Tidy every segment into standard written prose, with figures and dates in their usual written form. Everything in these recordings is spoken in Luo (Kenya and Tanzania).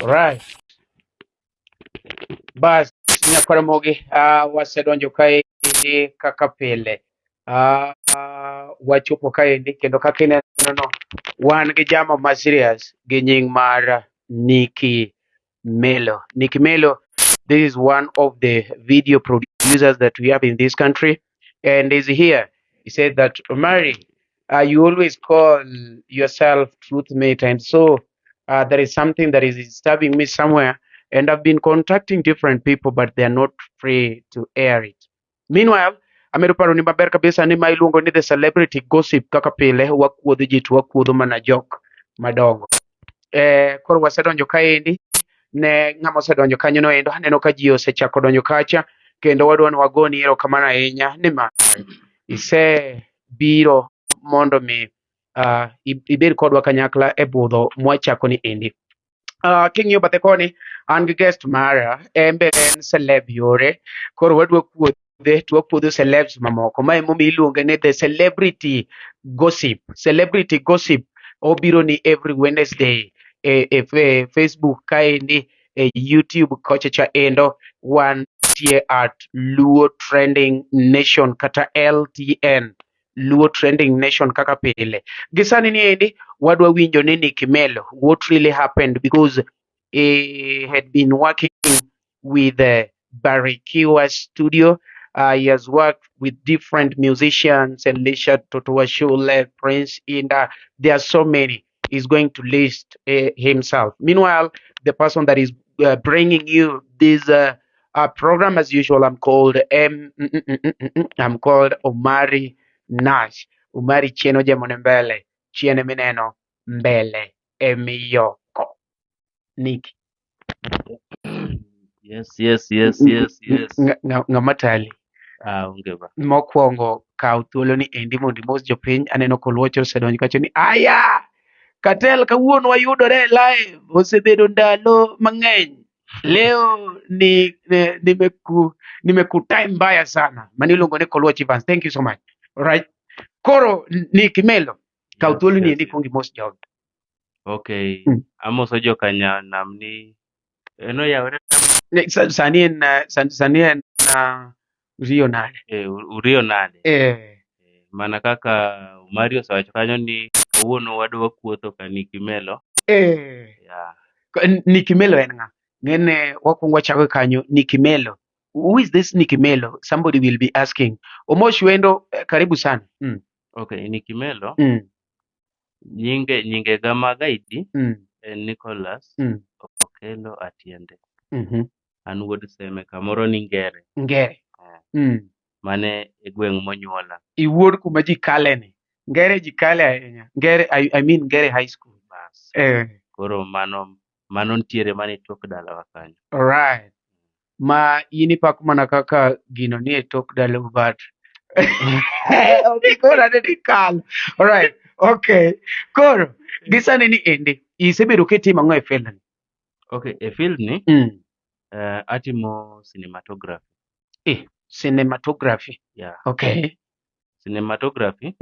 Right. Bas, Nyakwamogi, wasedonjo kaendi kaka pile. Wachopo kaendi kendo kaka ineno no, wan gi jama ma serious gi nying mar Nikki Melo. Nikki Melo, this is one of the video producers that we have in this country, and is here. He said that, Mary, you always call yourself truth mate, and so there is something that is disturbing me somewhere, and I've been contacting different people, but they're not free to air it. Meanwhile, amedo paro ni maber kabisa ni ma iluongo ni the celebrity gossip kaka pile wakuodho ji to wakuodho mana jok madongo. Koro wasedonjo kaendi ne ng'ama osedonjo kanyo no endo, aneno ka ji osechako donjo kacha, kendo wadwa ni wagoni erokamano ahinya nimar isebiro mondo mi ibed kodwa kanyakla e budho mwachako ni endi. King'iyo bathe koni an gi guest mara, embe en celeb yore, koro wadwa kuodhe to wakuodho celebs mamoko. Ma emomiyo iluonge ni the celebrity gossip. Celebrity gossip obiro ni every Wednesday e Facebook kaendi, e YouTube kochacha endo wantie at Luo Trending Nation kata LTN, Luo Trending Nation kaka pile. Gisani ni endi wadwa winjo ni Nikki Melo, what really happened, because he had been working with Barikiwa Studio. He has worked with different musicians, Elisha Totowa Shule, Prince Inda. There are so many. He's going to list himself. Meanwhile, the person that is bringing you this program, as usual, I'm called Omari Nash. Omari Cheno Jamone Mbele. Chiene Mineno Mbele Emiyoko. Nikki. Yes. Ng'ama tali. Ungeba. Mokwongo kaw thuolo ni endi mondo imos jopiny. Aneno koluocho osedonjo kacho ni aya Katel kawuono wayudore live, osebedo ndalo mang'eny. Leo nimeku time mbaya sana. Mani iluongo ni Koluoch Evans. Thank you so much. All right. Koro Nikki Melo, kaw thuolo ni endi kuongi mos jogi. Okay. Amoso Okanyal namni eno yawre. Sani en Uriyo nade. Uriyo nade. Mana kaka Mario osewacho kanyo ni kawuono wadwa kuotho ka Nikki Melo. Yeah. Nikki Melo en ng'a? Ng'ene wakwongo wachako kanyo. Nikki Melo. Who is this Nikki Melo? Somebody will be asking. Omosh Wendo, karibu sana. Okay, Nikki Melo. Nyinge gama gaidi Nicholas Okelo Atiende. An wuod Seme kamoro ni Ngere. Mane e gweng' monyuola. Iwuod kuma ji kale ni. Ngere ji kale ahinya. Ngere, I mean Ngere High School. Bas. Koro mano ntiere mane tok dalawa kanyo. Alright. Ma in ipako mana kaka gino ni e tok dalau but okay, koro ane ni kal. Alright. Okay. Koro gisani ni endi isebedo kitimo ang'o e field ni? Okay, e field ni atimo cinematography. Cinematography. Yeah. Okay. Cinematography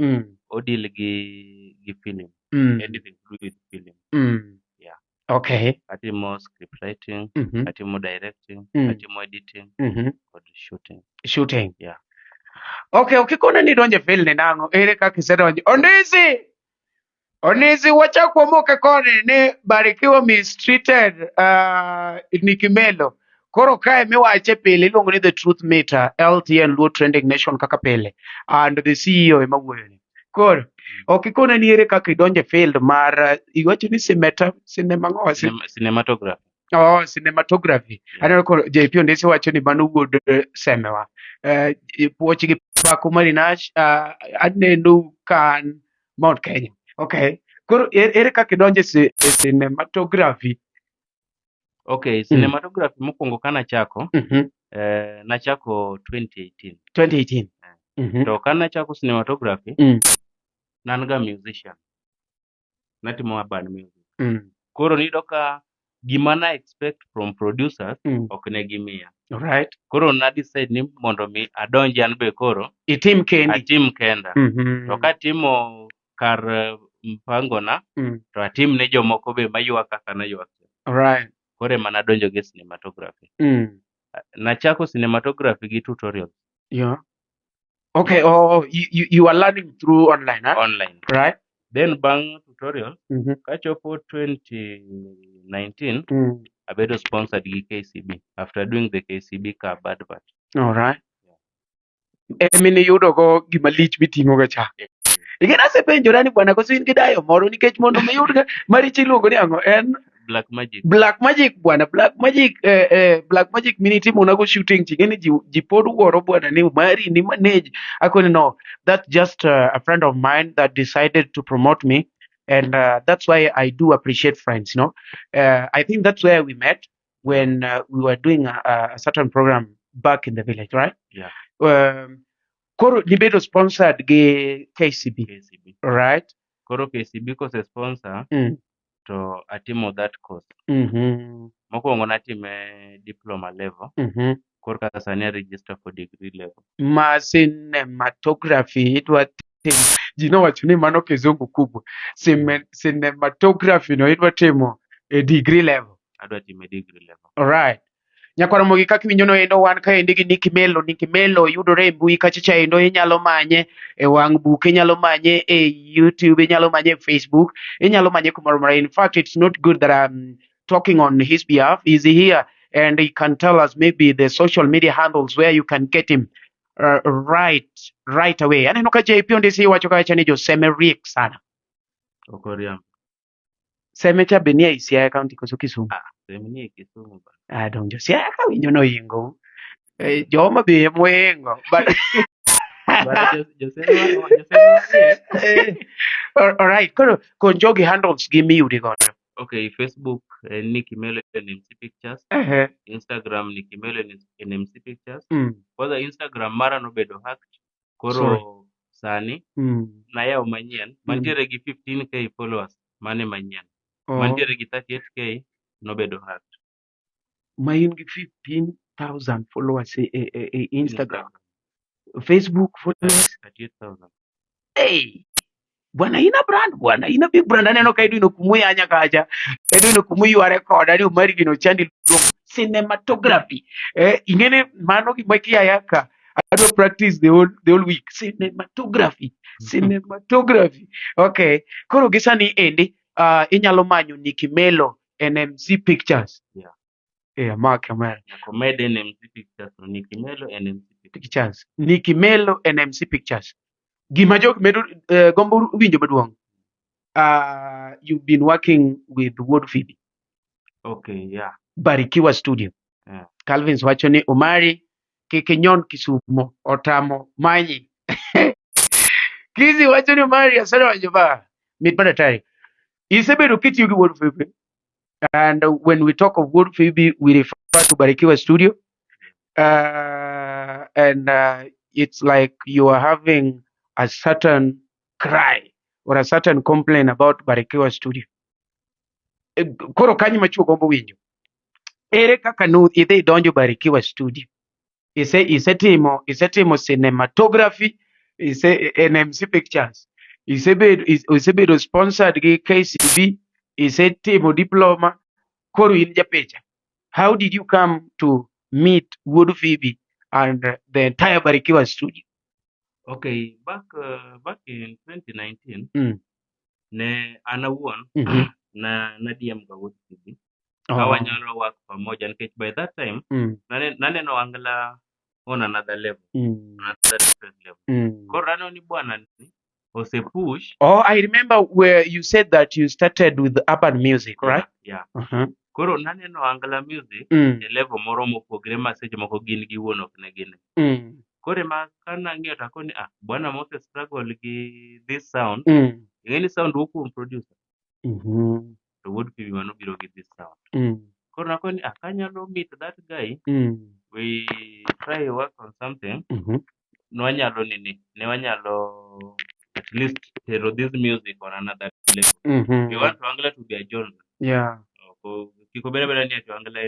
odil gi film. Anything to do with film. Yeah. Okay. Atimo script writing, atimo directing, atimo editing, kod shooting. Yeah. Okay, kikone ni donje field ni nang'o? Ere kaka isedonje? Onisi wachak wamoke koni ni Barikiwa mistreated Nikki Melo. Koro kae miwache pile iluongo ni the truth meter, LTN Luo Trending Nation kaka pile, and the CEO ema wuoyo ni. Koro okikone ni ere kaka idonje field mar iwacho ni cinematography. Cinematography. Aneno koro JP Ondisi wacho ni mano wuod Semewa. Puoch gi pako Marinash, aneno kan Mount Kenya. Okay. Koro ere kaka idonje cinematography? Okay, cinematography mokwongo kanachako, nachako 2018. 2018. To kanachako cinematography, nanga musician. Natimo urban music. Koro nido ka gima na expect from producers ok ne gimiya. Alright. Koro na decide ni mondo mi adonji an be koro itim kendi. Atim kenda. To katimo kar mpango na to atim ne jomoko be mayuak kaka na yuak. Alright. kore mana donjo gi cinematography. Nachako cinematography gi tutorials. Yeah. Okay. Oh, you are learning through online, huh? Online. Right. Then bang tutorial, kachopo 2019, abedo sponsored gi KCB after doing the KCB cab advert. All right. Emini yudo go gima lich miting'o ga cha. Igena asepenjora ni bwana koso in gi dayo moro nikech mondo miyud ga marichi iluongo ni ang'o en Black Magic. Black Magic bwana, Black Magic Black Magic minitimo nago shooting chingeni ji pod wuoro bwana ni mari ni manage. Akoni no, that's just a friend of mine that decided to promote me, and that's why I do appreciate friends, you know. I think that's where we met when we were doing a certain program back in the village, right? Yeah. Koro nibedo sponsored gi KCB, right? Koro KCB kose sponsor to atimo that course. Mokwongo natime diploma level. Korka sani register for degree level. Ma cinematography idwa ji nowacho ni mano kizungu kubwa. Cinematography no idwa timo e degree level. Adwa timo degree level. Alright. Nyakwara mogi kaka iwinjo no endo wan kaendi gi Nicky Melo. Nicky Melo yudore e mbui kachacha endo, inyalo manye e wang' book, inyalo manye e YouTube, inyalo manye e Facebook, inyalo manye kumoro mora. In fact, it's not good that I'm talking on his behalf. He's here and he can tell us maybe the social media handles where you can get him right away. Aneno ka JP ondisi wacho kacha ni joseme riek sana. Okoriam. Seme cha be nie Siaya County koso Kisumu? Seme nie Kisumu ba. Donjo Siaya ka winjo no ingo. Joma be moingo. But all right. Kon jogi handles gi miyudi godo. Okay, Facebook Nicky Melo NMC Pictures. Instagram Nicky Melo NMC Pictures. Kwanza Instagram mara nobedo hacked. Koro sani nayaw manyien. Mantiere gi 15k followers mane manyien. Mantiere gi 38k nobedo hacked. Main gi 15,000 followers e Instagram. Facebook followers 38,000. Hey, bwana ina brand bwana, ina big brand. Aneno ka idu kumuyanya kacha, idu kumuyu record ari umari gino chandi cinematography. Ingene mano gi maki ayaka. I don't practice the whole week. Cinematography. Okay. Koro gisani endi inyalo manyo Nicky Melo NMC Pictures. Yeah. Mark Amara. Comedy NMC Pictures. Nicky Melo NMC Pictures. Nicky Melo NMC Pictures. Gima jok medo gombo winjo maduong'. You've been working with Wood Phoebe. Okay, yeah. Barikiwa Studio. Yeah. Calvin's wacho ni Omari kikinyon Kisumo otamo manyi. Kizi wacho ni Omari asana wajoba. Mitbada tari. Isebedo kitiyo gi Wood Phoebe. And when we talk of Wood Phoebe, we refer to Barikiwa Studio. And it's like you are having a certain cry or a certain complaint about Barikiwa Studio. Koro kanyi machuo gombo winjo. Ere kaka idhi donjo Barikiwa Studio. Isetimo cinematography, NMC Pictures. Isebedo sponsored gi KCB, isetimo diploma, koro in Japicha. How did you come to meet Wood Phoebe and the entire Barikiwa Studio? Okay, back in 2019, ne anawuon na DM ga Wood Phoebe. Kawanyalo work pamoja nikech by that time naneno angla on another level. Another different level. Koro ni bwana ni ose push. Oh, I remember where you said that you started with urban music, right? Yeah. Koro naneno angla music e level moro mopogre ma seche moko gin gi wuon ok ne gine. Kore ma kana ng'iyo takoni bwana mose struggle gi this sound. Any sound wokuom producer. To Wood Phoebe mano biro gi this sound. Koro nakoni kanyalo meet that guy. We try to work on something. Ne wanyalo at least tero this music on another level. We want to Angla to be a genre. Yeah. Kiko bere ni to Angla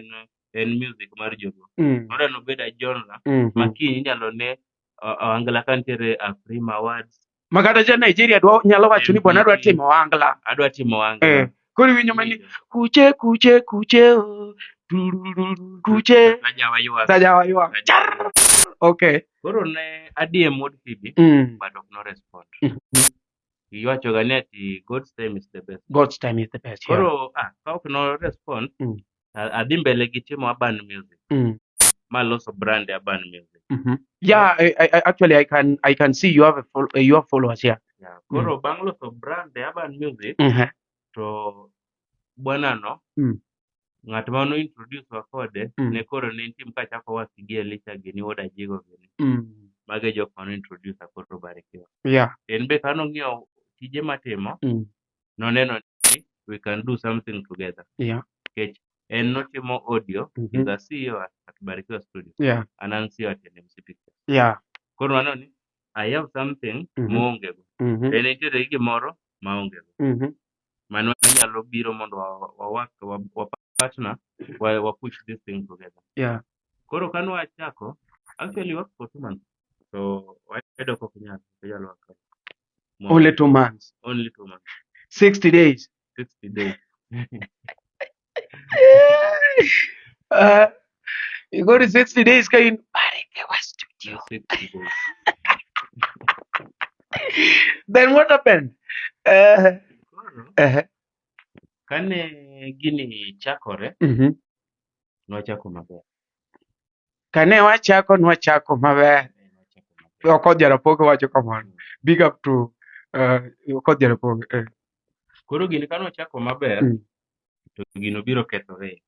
en music mar jogo. Oda no beda genre. Makini inyalo ne Angla kantere Afrima Awards. Magata ja Nigeria nyalo wacho ni bwana adwa timo Angla. Adwa timo Angla. Koro winjo mani kuche kuche kuche oh, kuche sajawa yuak. Okay. Koro ne adie mod Phoebe, but ok no respond. Iwacho ga ni ati God's time is the best. God's time is the best. Yeah. Koro ka ok no respond, adhi mbele gi timo urban music. Ma loso brand urban music. Yeah, actually I can see you have you have followers here. Yeah. Koro bang loso brand urban music to bwana no ng'at ma no introduce wa kode ne koro ne nitie kachako wasi gi Elisha gini woda jigo gini. Mage jok ma no introduce koro Barikiwa. Yeah. En be kano ng'iyo tije matimo noneno ni we can do something together. Yeah. Kech en notimo audio is a CEO at Barikiwa Studio. Yeah. And an CEO at NMC Pictures. Yeah. Koro aneno ni I have something maonge go. En nitiere gimoro maonge go. Mano nyalo biro mondo wa partner wa push this thing together. Yeah. Koro kano wachako actually work for 2 months. So waedo ko Okanyal yalo waka. Only 2 months. Only 2 months. 60 days. 60 days. You go to 60 days kain Barikiwa Studio. 60 days. Then what happened? Kane gini chakore, nwachako maber. Kane nwachako maber. Okoth Jarapoge wacho kamano. Big up to Okoth Jarapoge. Koro gini kane ochako maber, to gino biro kethore.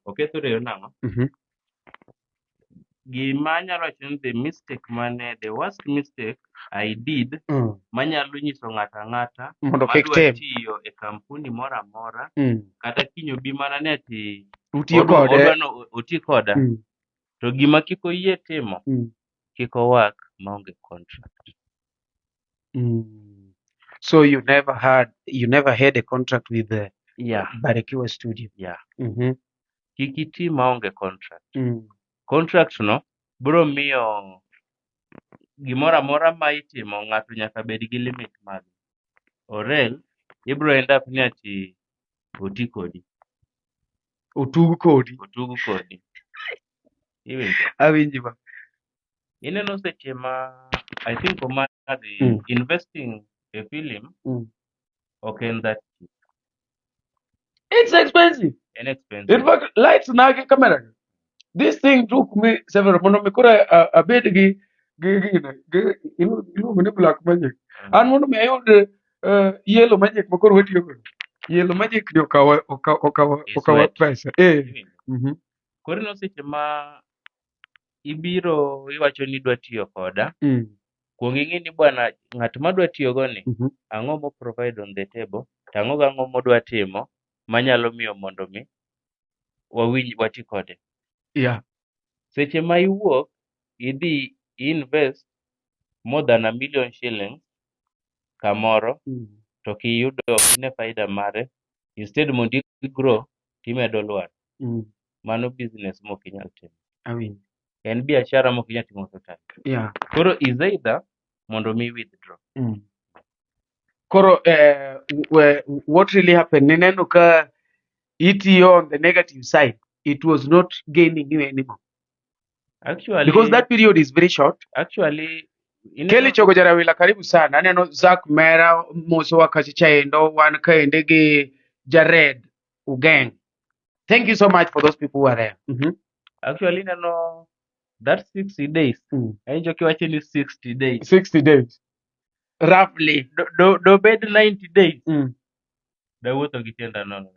Okethore yo nang'o? Gima anyalo wacho ni the worst mistake I did manyalo nyiso ng'ato ang'ata madwa tiyo e kampuni moro amora kata kinyo bi mana ni ati odwano oti koda to gima kik oyie timo kik owak maonge contract. So you never had a contract with the Barikiwa Studio. Yeah. Kik iti maonge contract. Contract no biro miyo gimoro amora ma itimo ng'ato nyaka bed gi limit mare. Or else ibiro end up ni ati oti kodi. Otug kodi. Awinji ba. Ineno seche ma I think omari investing a film ok en that cheap. It's expensive. Inexpensive. In fact, lights na camera. This thing took me several mondo mi kura abed gi ilu mene black magic. An mondo mi ayud yellow magic makoro wetiyo godo. Yellow magic ni okawa pesa. Koro ino seche ma ibiro iwacho ni idwa tiyo koda. Kuong ing'e ni bwana ng'at madwa tiyo go ni ang'o mo provide on the table to ang'o gang'o modwa timo manyalo miyo mondo mi wawinj wati kode. Yeah. Seche ma iwuok idhi invest more than $1 million kamoro to kiyudo ne faida mare instead mondo i grow timedo lwar. Mano business mok inyal timo. En biashara mok inyal timo total. Yeah. Koro is either mondo mi withdraw. Koro what really happened nineno ka itiyo on the negative side, it was not gaining you anymore. Actually, because that period is very short. Actually, Kelly chogo jarawila karibu sana. Aneno Zach Mera moso wakachichaendo wan kaende gi Jared Ugeng. Thank you so much for those people who are there. Actually, that 60 days. Enjo kiwache ni 60 days. 60 days. Roughly. Do bed 90 days. Da wuotho gi tienda nono.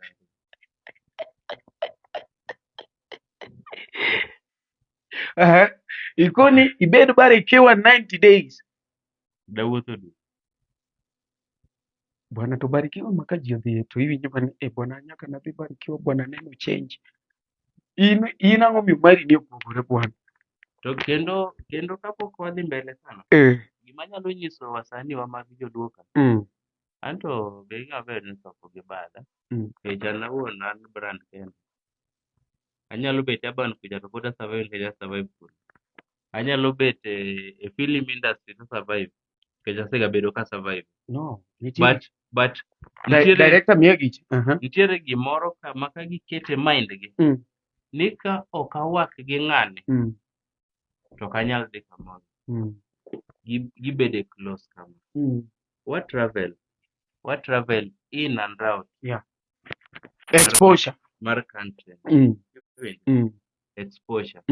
Ikoni ibed Barikiwa 90 days. Da wuotho du. Bwana to Barikiwa maka ji odhi to iwinjo man bwana nyaka nadhi Barikiwa bwana neno change. In ang'o mi mari ni opogore bwana. To kendo kapok wadhi mbele sana. Gima nyalo nyiso wasanii wa mag joduoka. Anto be ing'aber ni soko gi bada. An awuon an brand kendo. Anyalo bet urban kuja to pod survive kuja survive kuno. Anyalo bet e film industry to survive. Kejasega bedo ka survive. No, But director miyo gich. nitiere gimoro kama ka gikete mind gi ni ka ok awak gi ng'ani to ok anyal dhi kamoro. Gibede close kama. What travel in and out. Yeah. Exposure. Mar country. Exposure.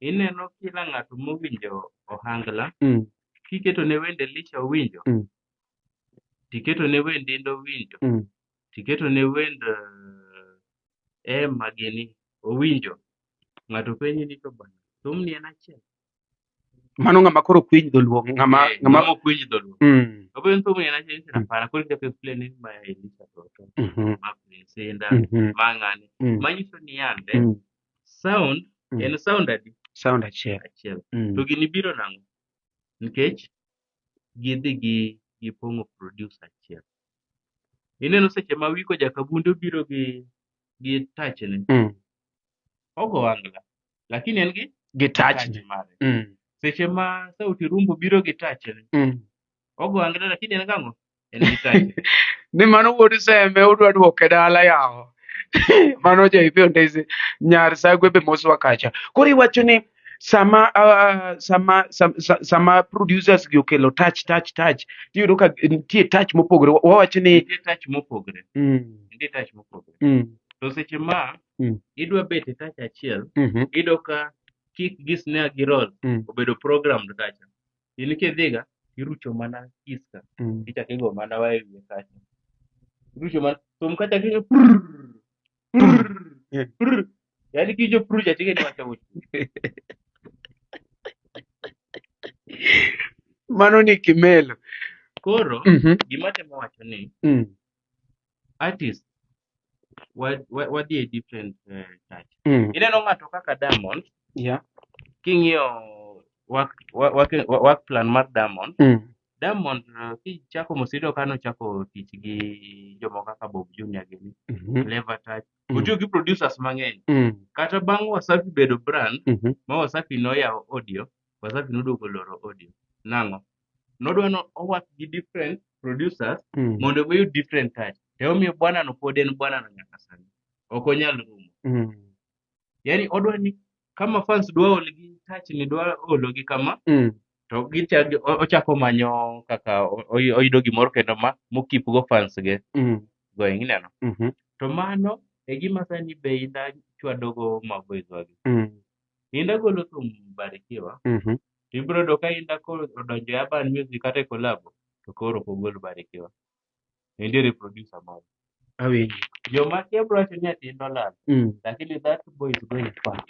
Ineno kila ng'ato mowinjo ohangla, kiketo ne wende licha owinjo, tiketo ne wend dindo owinjo, tiketo ne wend magini owinjo, ng'ato penji ni to bana thumni en achiel. Mano ng'ama koro kwiny dholuo, ng'ama okwiny dholuo. Open thumni en achiel hapana, koro japo explain ni ma Elisha toto, ma Sinda, ma ng'ani. Manyiso ni yande sound en sound adi? Sound achiel. To gini biro nang'o? Nikech gidhi gipong'o producer achiel. Ineno seche ma wiko jakabundo biro gi touch ne. Ogo wangla. Lakini en gi touch mare. Seche ma sauti rumbo biro gi touch ne. Ogo wangla lakini en gang'o? En gi touch. Ni mano wuod sembe udwa duoke dala yawo. Mano Japicha ndese nyar sagwe be moswa kacha. Koro iwacho ni sama producers gi okelo touch tiyudo ka nitie touch mopogore. Wawacho ni nitie touch mopogore. To seche ma idwa bet e touch achiel, iyudo ka kick gi snare gi roll obedo programmed kacha. In kidhiga irucho mana kiska. Ichako igo mana wa ewiye kacha. Irucho mana thum kacha ki yaani kijo pruja tige ni wacha wucho. Mano ni kimelo. Koro gima temo wacho ni artist wadhi e different touch. Ineno ng'ato kaka Diamond. King'iyo work plan mar Diamond. Diamond kichako mosido kano chako tich gi jomo kaka Bob Junior gini. Clever touch. Otiyo gi producers mang'eny. Kata bang' Wasafi bedo brand, ma Wasafi noyawo audio, Wasafi noduogo loro audio. Nang'o? Nodwa no owak gi different producers mondo oyud different touch. Omiyo bwana no pod en bwana no nyaka sani. Ok onyal rumo. Yaani odwa ni kama fans dwa ol gi touch ni dwa olo gi kama to ochako manyo kaka oyudo gimoro kendo mokip go fans ge going ineno. To mano e gima sani be Inda chwado go maboys wagi. Inda golo thum Barikiwa. Ibro do ka Inda koro odonjo e Urban Music kata e collab to koro ogol Barikiwa. Ndiye producer moro. Awinji. Joma kia bro wacho ni ati $, lakini that boy is going far.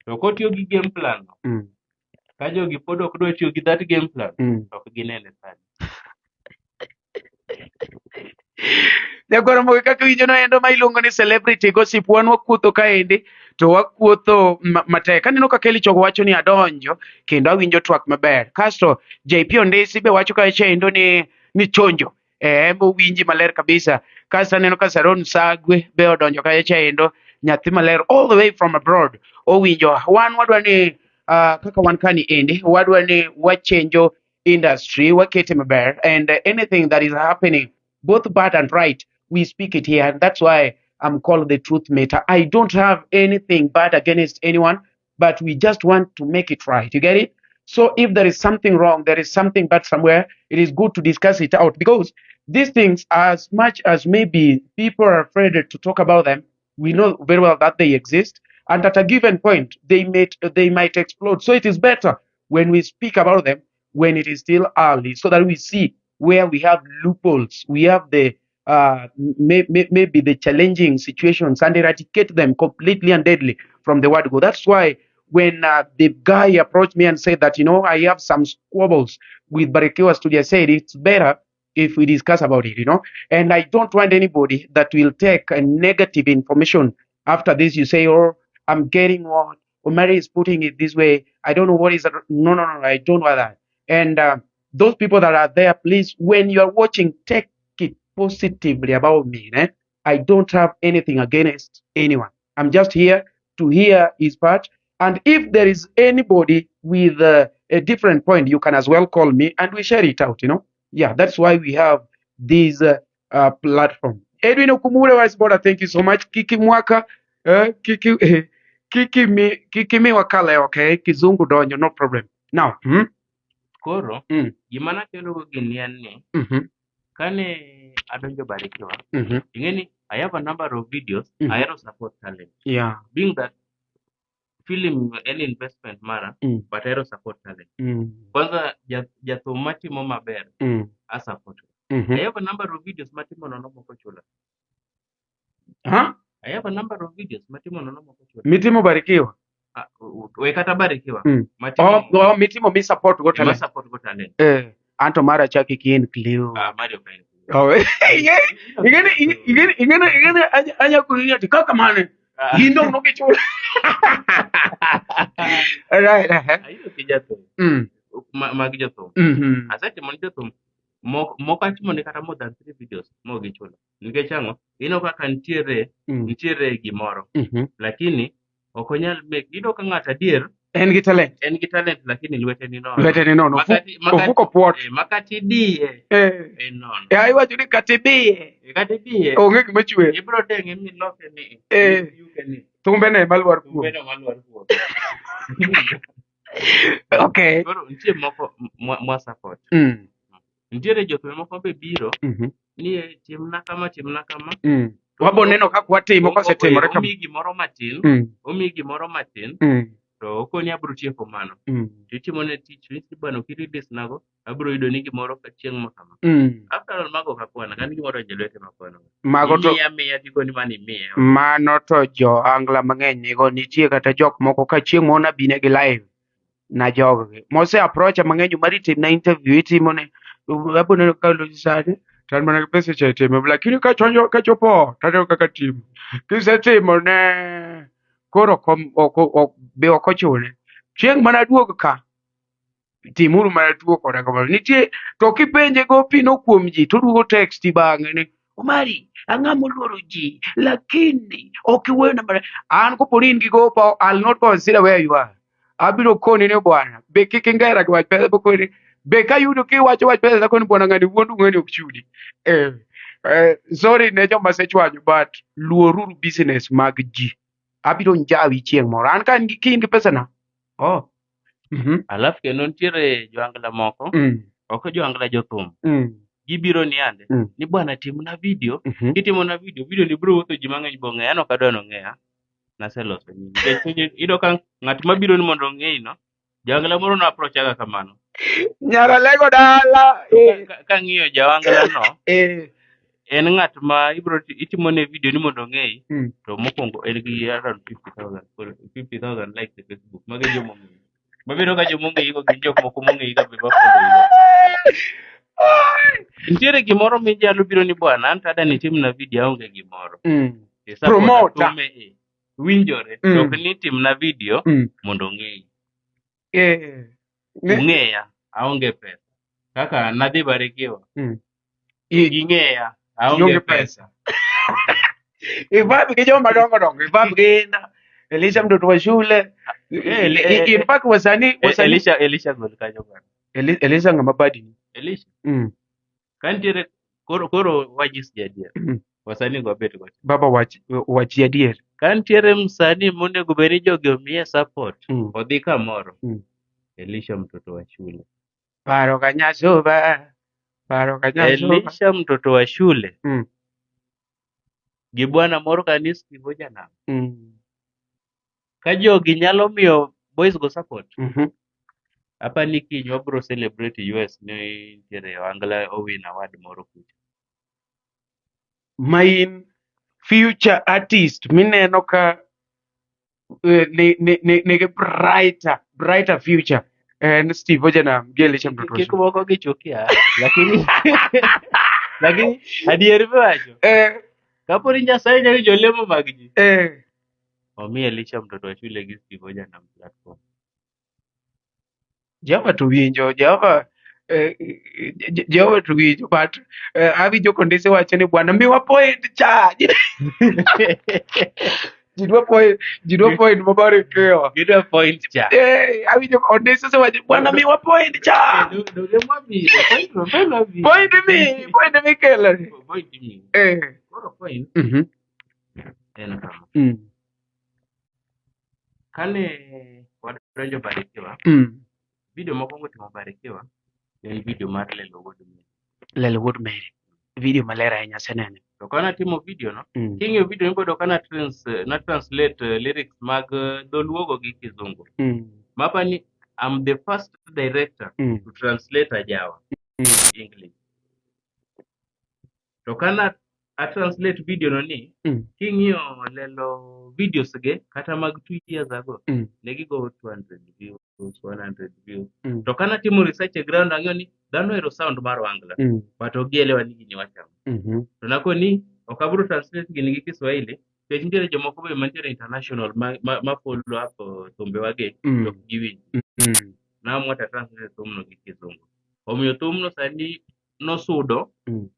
To kotiyo gi game plan no. Ka jogi pod ok dwa tiyo gi that game plan, ok ginene sani. Jagoro moge kaka winjo noendo ma iluongo ni celebrity gossip, wan wakuotho kaendi to wakuotho matek. Aneno ka Kelly Chogo wacho ni adonjo kendo awinjo twak maber. Kasto JP Ondesi be wacho kaendo ni chonjo. Mowinji maler kabisa. Kasto aneno ka Saron Sagwe be odonjo kaendo, nyathi maler all the way from abroad. Owinjo wan wadwa ni kaka wan kani endi wadwa ni wachenjo industry, wakete maber, and anything that is happening both bad and right, we speak it here. And that's why I'm called the truth maker. I don't have anything bad against anyone, but we just want to make it right. You get it? So if there is something wrong, there is something bad somewhere, it is good to discuss it out, because these things, as much as maybe people are afraid to talk about them, we know very well that they exist. And at a given point, they might explode. So it is better when we speak about them when it is still early, so that we see where we have loopholes, we have the maybe the challenging situations, and eradicate them completely and deadly from the word go. That's why when the guy approached me and said that, I have some squabbles with Barikiwa Studio, I said it's better if we discuss about it, and I don't want anybody that will take a negative information after this. You say, oh, I'm getting what Omari is putting it this way. I don't know what is that. No, I don't want that. And those people that are there, please, when you are watching, take it positively about me. I don't have anything against anyone. I'm just here to hear his part. And if there is anybody with a different point, you can as well call me and we share it out, Yeah, that's why we have this platform. Edwin Okumure Vice Border, thank you so much. Kiki Mwaka, Kiki mi wakale, okay? Kizungu donyo, no problem. Now, Koro, gima nakelo go gini en ni, kane adonjo Barikiwa, ing'eni I have a number of videos, ahero support talent. Yeah. Being that film en investment mara, but ahero support talent. Kwanza jathum matimo maber, a support. I have a number of videos matimo nono moko chula. Huh? I have a number of videos matimo nono moko chula. Mitimo Barikiwa. We kata Barikiwa. Mitimo mi support go talent. Support go talent. Anto mara chaki kien Clio. Mario kain. Oh, ingene anya kulia tikaka mane. Gindo no kichula. Right. Ayo kijato. Magijato. Asati monijato. Moka chimo ni kata more than 3 videos mo gichula. Nikech ang'o? Ino kaka nitiere gimoro. Lakini okonyal make ino ka ng'ata adier en gi talent lakini lwete ni nono. Ofuko puot. Makati diye. Nono. Iwacho ni kati biye. Onge gima chwe. Ibro denge mi loke ni. Tumbe ne malwar kuo. Okay. Koro nitie moko mwa support. Nitiere jothum moko be biro ni timna kama. Wabo neno kaka watimo kosetimore kama. Omi gimoro matin. To okoni abro tieko mano. Titimo ne tich bwana kiridis nago abro yudo ni gimoro ka chieng' makama. After all mago kakwana kan gimoro jelwete makwana. Mago to miya tikoni mani miya. Mano to jo angla mang'eny nigo nitie kata jok moko ka chieng' mona bine gi live na joggi. Mose approach mang'eny mari tim na interview itimo ne abo neno ka lo sane tan mana pesa cha timo lakini ka chonjo ka chopo tado kaka timo. Kisetimo ne koro be okochune. Chieng' mana duogo ka timuru mana tuo koda kamano. Nitie to kipenje go pino kuom ji to duogo text bang'e ni Omari ang'amo luoro ji lakini okiwena mana an koponi in gi gopo I'll not consider where you are. Abiro koni ne bwana be kik ingera gi wach pesa bokoni be kayudo kiwacho wach pesa koni bwana ng'ani wuondu ng'ani ok chudi. Sorry ne joma sechwanyo but luoruru business mag ji. Abiro njawi chieng' moro an ka in gi pesa na. Alafu kendo nitiere joangla moko ok joangla jothum gibiro ni ande ni bwana timna video kitimona video ni bro wuotho ji mang'eny bong'eya an ok adwa nong'eya naseloso nyingi nikech iyudo ka ng'at mabiro ni mondo ong'eyi no joangla moro no approach aga kamano nyara lego dala kang'iyo joangla no en ng'at ma itimone video ni mondo ong'eyi to mokwongo en gi around 50,000 likes e Facebook mage jomong'eyi mabiro ka jomong'eyi go gin jok moko mong'eyi ka be bafollow go. Nitiere gimoro mijalo biro ni bwana an tada ni timna video aonge gimoro. Promoter. Winjore to ok ni timna video mondo ong'eyi. Ung'eya aonge pesa. Kaka nadhi Barikiwa. Ging'eya aonge pesa. Ibab gi joma dongo ibab ginda Elisha mtoto wa shule. In fact wasani Elisha gol kanyo bwana. Elisha ng'ama badi. Elisha. Kantiere koro wajis jadier. Wasani go bet go. Baba wachi adier. Kantiere msani monego beri jogi omiye support. Odhi kamoro. Elisha mtoto wa shule. Paro kanyasoba. Elisha mtoto wa shule. Gi bwana moro kanis kivoja na. Ka jogi nyalo miyo boys go support. Hapa ni kinyo bro celebrate US ni ntiere angla owin award moro kucha. My future artist mineno ka nige brighter future and Steve Ojanam Elisha mtoto wa shule. Kiko moko gichukia lakini adier wacho. Kaponi Nyasaye nyalo jolemo mag ji. Omi Elisha mtoto wa shule gi Steve Ojanam platform. Java to winjo Java to winjo but awinjo kondise wacho ni bwana miwa point charge. Ji dwa point mabarikiwa. Gidwa point cha. Awinjo kode sasa waje bwana miwa point cha. Doge mwabi point robelo bi. Point mi kelo. Point mi. Koro point. En kama. Kane wadonjo Barikiwa. Video mokwongo timo Barikiwa en video mar Lelo Wuod Mary. Video maler ahinya senene. To kana timo video no, king'iyo video ibodo kana translate lyrics mag dholuogo gi kizungu. Mapani I'm the first director to translate a Jawa English. To kana a translate video no ni, king'iyo lelo videos ge kata mag 2 years ago, negigo 200 views, 100 views. To kana timo research e ground ang'eyo ni dhano hero sound mar Wangla. But ogielewa ni gini wachamo. To nakoni okaburo translate gini gi Kiswahili, kech nitiere jomoko be mantiere international ma follow up thumbe wage to giwinji. Namwata translate thumno gi Kizungu. Omiyo thumno sani nosudo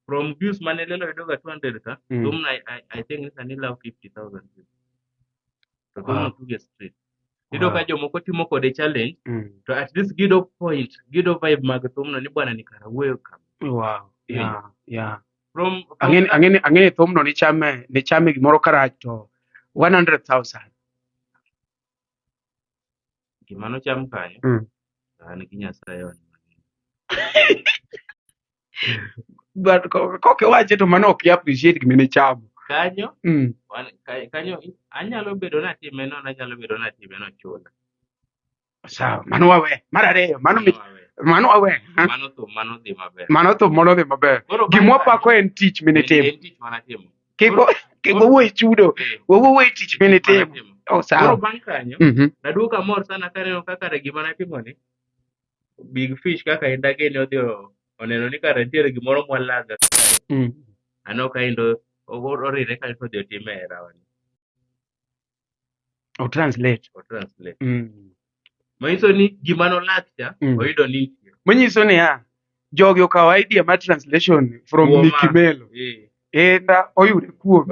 from views mane lelo yudoga 200 ka, thumno I think ni sani law 50,000 views. To thumno tuge street. Yudo ka jomoko timo kode challenge, to at least gido vibe mag thumno ni bwana ni kara wuoyo kama. Wow. Yeah. From ang'eni thumno ni chame gimoro karach to 100,000. Gimano cham kanyo. An gi Nyasaye on. But koke wache to mano ok appreciate gimene chamo. Kanyo anyalo bedo natime no, anyalo bedo natime no chula. Sawa, mano wawe. Mar ariyo, mano wawe. Mano dhi maber. Mano dhi maber. Gimwa pako en tich minitimo. En tich manatimo. Kiko wuoyi chudo. Wuoyi tich minitimo. Sawa. Koro bang' kanyo, naduoka mor sana kaneno kaka gima natimo ni Big Fish kaka endageni odhi oneno ni kara nitiere gimoro mwalaga. Ano kaindo orire ka odhi otime e rawani. O translate. Manyiso ni gima nolakcha oyudo ni. Manyiso ni jogi okawo idea mar translation from Nicky Melo. Enda oyude kuom.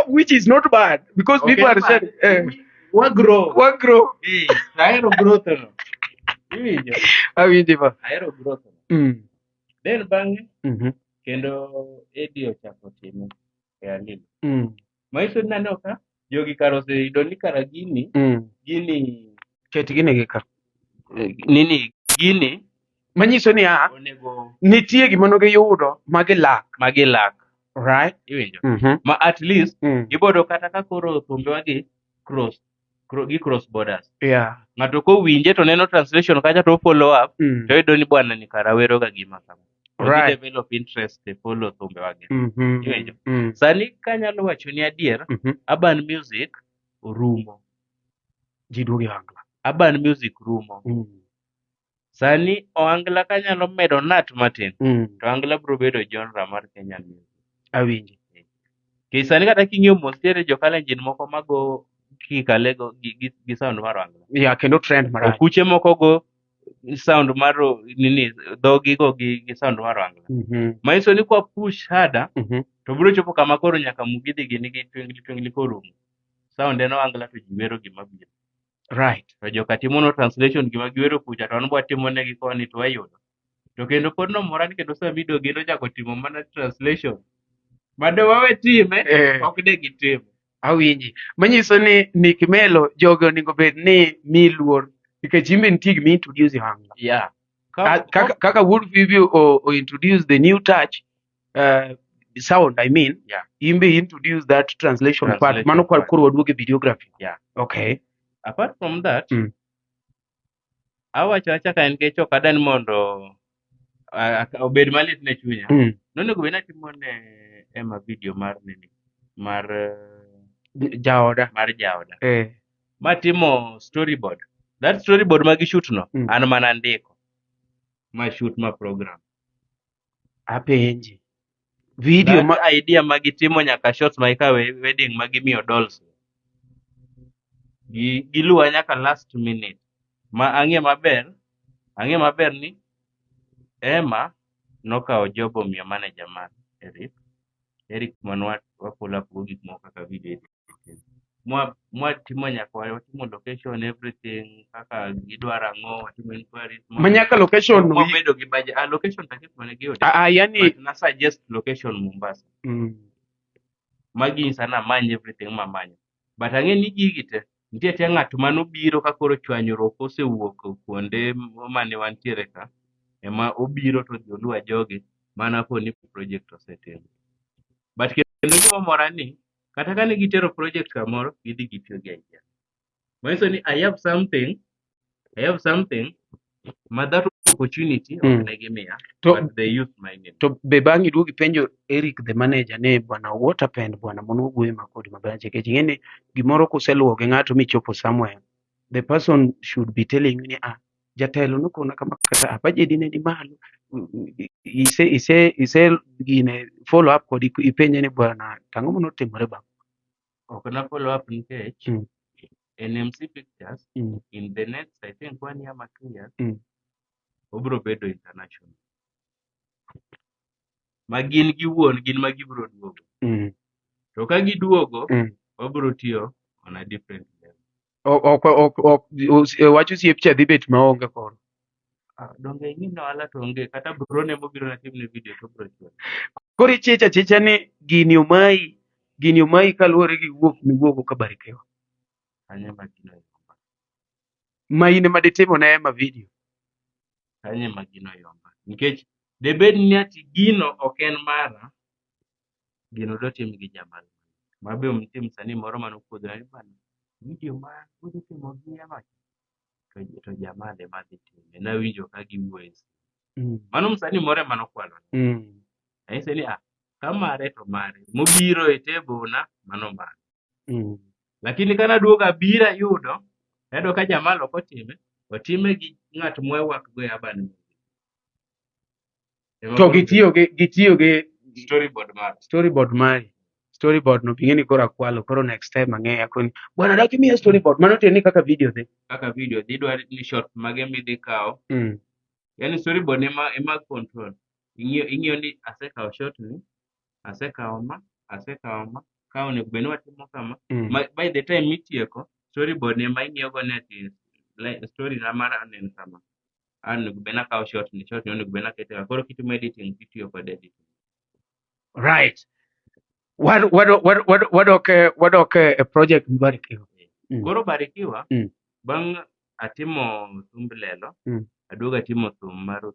Which is not bad because people are saying Wagro. Ahero growth no. Awinjo ba. Ahero growth no. Then bang'e kendo Eddie ochako time e Alilo. Manyiso ni naneno ka jogi karo oseyudo ni kara gini ket gini gi ka. Gini manyiso ni nitie gimano giyudo magilak. Right? Iwinjo. Ma at least gibodo kata ka koro thumbe wagi cross borders. Ng'ato kowinje to neno translation kacha to follow up to yudo ni bwana ni kara wero ga gima kama. Right. Develop interest e follow thumbe wagi. Iwinjo. Sani kanyalo wacho ni adier, urban music rumo. Jiduogi Wangla. Urban music rumo. Sani Wangla kanyalo medo nat matin. To Wangla bro bedo genre mar Kenyan music. Awinji. Sani kata king'iyo mos tiere jokalenjin moko mago kikalego gi sound mar Wangla. Kendo trend marach. Okuche moko go sound mar dhogi go gi sound mar Wangla. Manyiso ni kwa push hada to biro chopo kama koro nyaka Mugidhi gini gi twingli korumo. Sound en Wangla to jiwero gima biro. Right. To joka timono translation gima giwero kucha to anbwa timo negi koni to wayudo. To kendo pod no morani kendo sa video gino chako timo mana translation. Mado wawe time ok de gitimo. Awinji. Manyiso ni Nicky Melo jogo onego bed ni miluor nikech imbe nitie gima introduce Wangla. Yeah. Kaka would video or introduce the new touch sound, I mean. Yeah. Imbe introduce that translation part. Mano kwa kuro waduoge videography. Yeah. Okay. Apart from that, awacho acha ka en kecho kadan mondo obed malit ne chunya. Nonego bena timo ne ema video mar jaoda. Ma timo storyboard. That storyboard magi shoot no, an mana ndiko. Ma shoot ma program. Apenji. Video idea magi timo nyaka shots ma ikawe wedding magi miyo dolls. Giluwa nyaka last minute. Ma ang'e maber ni Emma nokawo job omiyo manager mar Eric Eric manwa pull up go gik moko kaka video editing. Mwa timo nyaka watimo location everything kaka gidwaro ang'o, watimo inquiries Manyaka location bedo gi budget. Location take mane giyude. yani But na suggest location Mombasa. Magi sana many everything mamanya. But ang'e ni gigi te nitie te ng'at manobiro ka koro chwanyruok osewuok kuonde mane wantiere ka ema obiro to joluwa jogi mana po ni project osetimo. But kendo gima mora ni kata kane gitero project kamoro gidhi gitiyo gi idea. Manyiso ni I have something ma that opportunity ok ne gimiya but they use my name. To be bang' iduogi penjo Eric the manager ne bwana what happened bwana mono wuoyo makodi maber nikech ing'eni gimoro kuseluwo gi ng'ato michopo somewhere the person should be telling you ni jatelo nokona kama kata bajedi ne ni malo ise gine follow up kod ipenje ni bwana tang'o monotimore bang'. Ok na follow up nikech NMC Pictures in the next I think 1 year or 2 years obro bedo international. Ma gin giwuon gin ma gibro duogo. To ka giduogo obro tiyo on a different level. Wacho siep cha dhi bet maonge koro. Donge ing'ino ala to onge kata bro ne mobiro na timne video to bro chuo. Koro chicha ni gini omayi kaluwore gi wuok ka Barikiwa. Kanye magino yomba. Ma in ema ditimo ne ma video. Kanye magino yomba. Nikech debed ni ati gino ok en mara, gino do tim gi jamal. Mabe umtim sani moro manopuodhra ni bana. Video ma udhi timo gi ema to jamal ema dhi time. Nawinjo ka giwuoyo. Mano msani moro manokwalo. Aise ni kamare to mare. Mobiro e table na mano mare. Lakini kana duoga bira yudo edo ka jamal ok otime gi ng'at mwewak go yaban. To gitiyo gi storyboard no pingeni koro akwalo koro next time ang'eya koni bwana dak imiya storyboard mano tieni kaka video dhi dwar ni shot mage midhi kawo yani storyboard ema control ing'iyo ni asekawo shot ni asekawo ma ka onego bed ni watimo kama by the time mitieko storyboard ema ing'iyo go ni ati story na mara anen kama onego bed nakawo shot ni onego bed nakete koro kitimo editing kitiyo kod editing. Right. Wadok e project Barikiwa. Koro Barikiwa bang' atimo thumb lelo aduogo atimo thum mar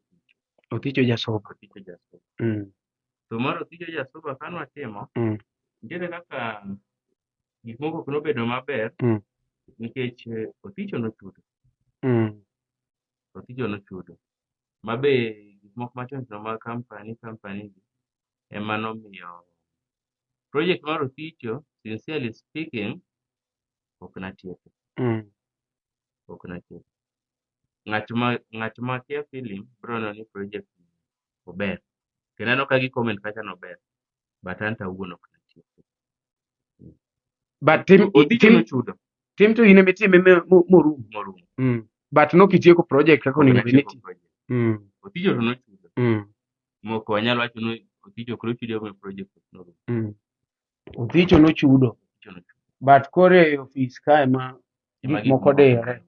Othicho jasoba. Thum mar Othicho jasoba kanwa timo nitiere kaka gik moko ok nobedo maber nikech Othicho nochudo mabe gik moko machon ma company ema nomiyo project mar Othicho sincerely speaking ok natieko. Ng'at ma kia film bro no ni project ober kendo aneno ka gi comment kacha no ber but anta awuon ok natieko. But Othicho nochudo tim to in emitime morumo but nokitieko project kako onego bed ni Othicho to nochudo moko wanyalo wacho ni Othicho koro chudo go project norumo. Othicho nochudo but koro e office kae ma gik moko diyore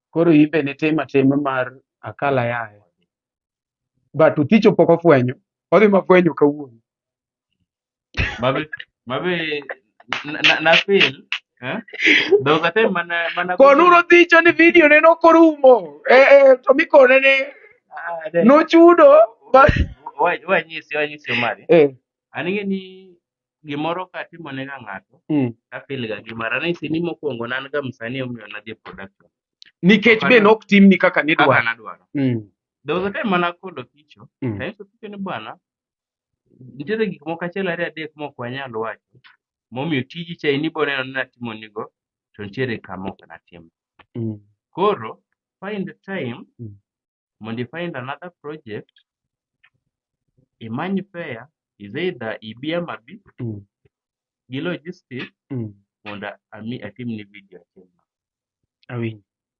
koro imbe ne tim atima mar akala yaye but Othicho pok ofwenyo odhi mafwenyo kawuono mabe na feel though the time mana konuro Othicho ni video ne nokorumo to mikone ni nochudo wanyisi mari aning'e ni gimoro katimo ne ga ng'ato afeel ga gimara nisi ni mokwongo nan ga msanii omiyo nadhi production nikech be nok timni kaka nidwaro. There was a time mana kodo Othicho Othicho ni bwana nitiere gik moko achiel ariyo adek mok wanyal wacho momiyo tiji cha inibo neno ni natimo nigo to nitiere kama ok natimo. Koro find time mondo find another project imany fare is either ibi ama bi gi logistics mondo atimni video achiel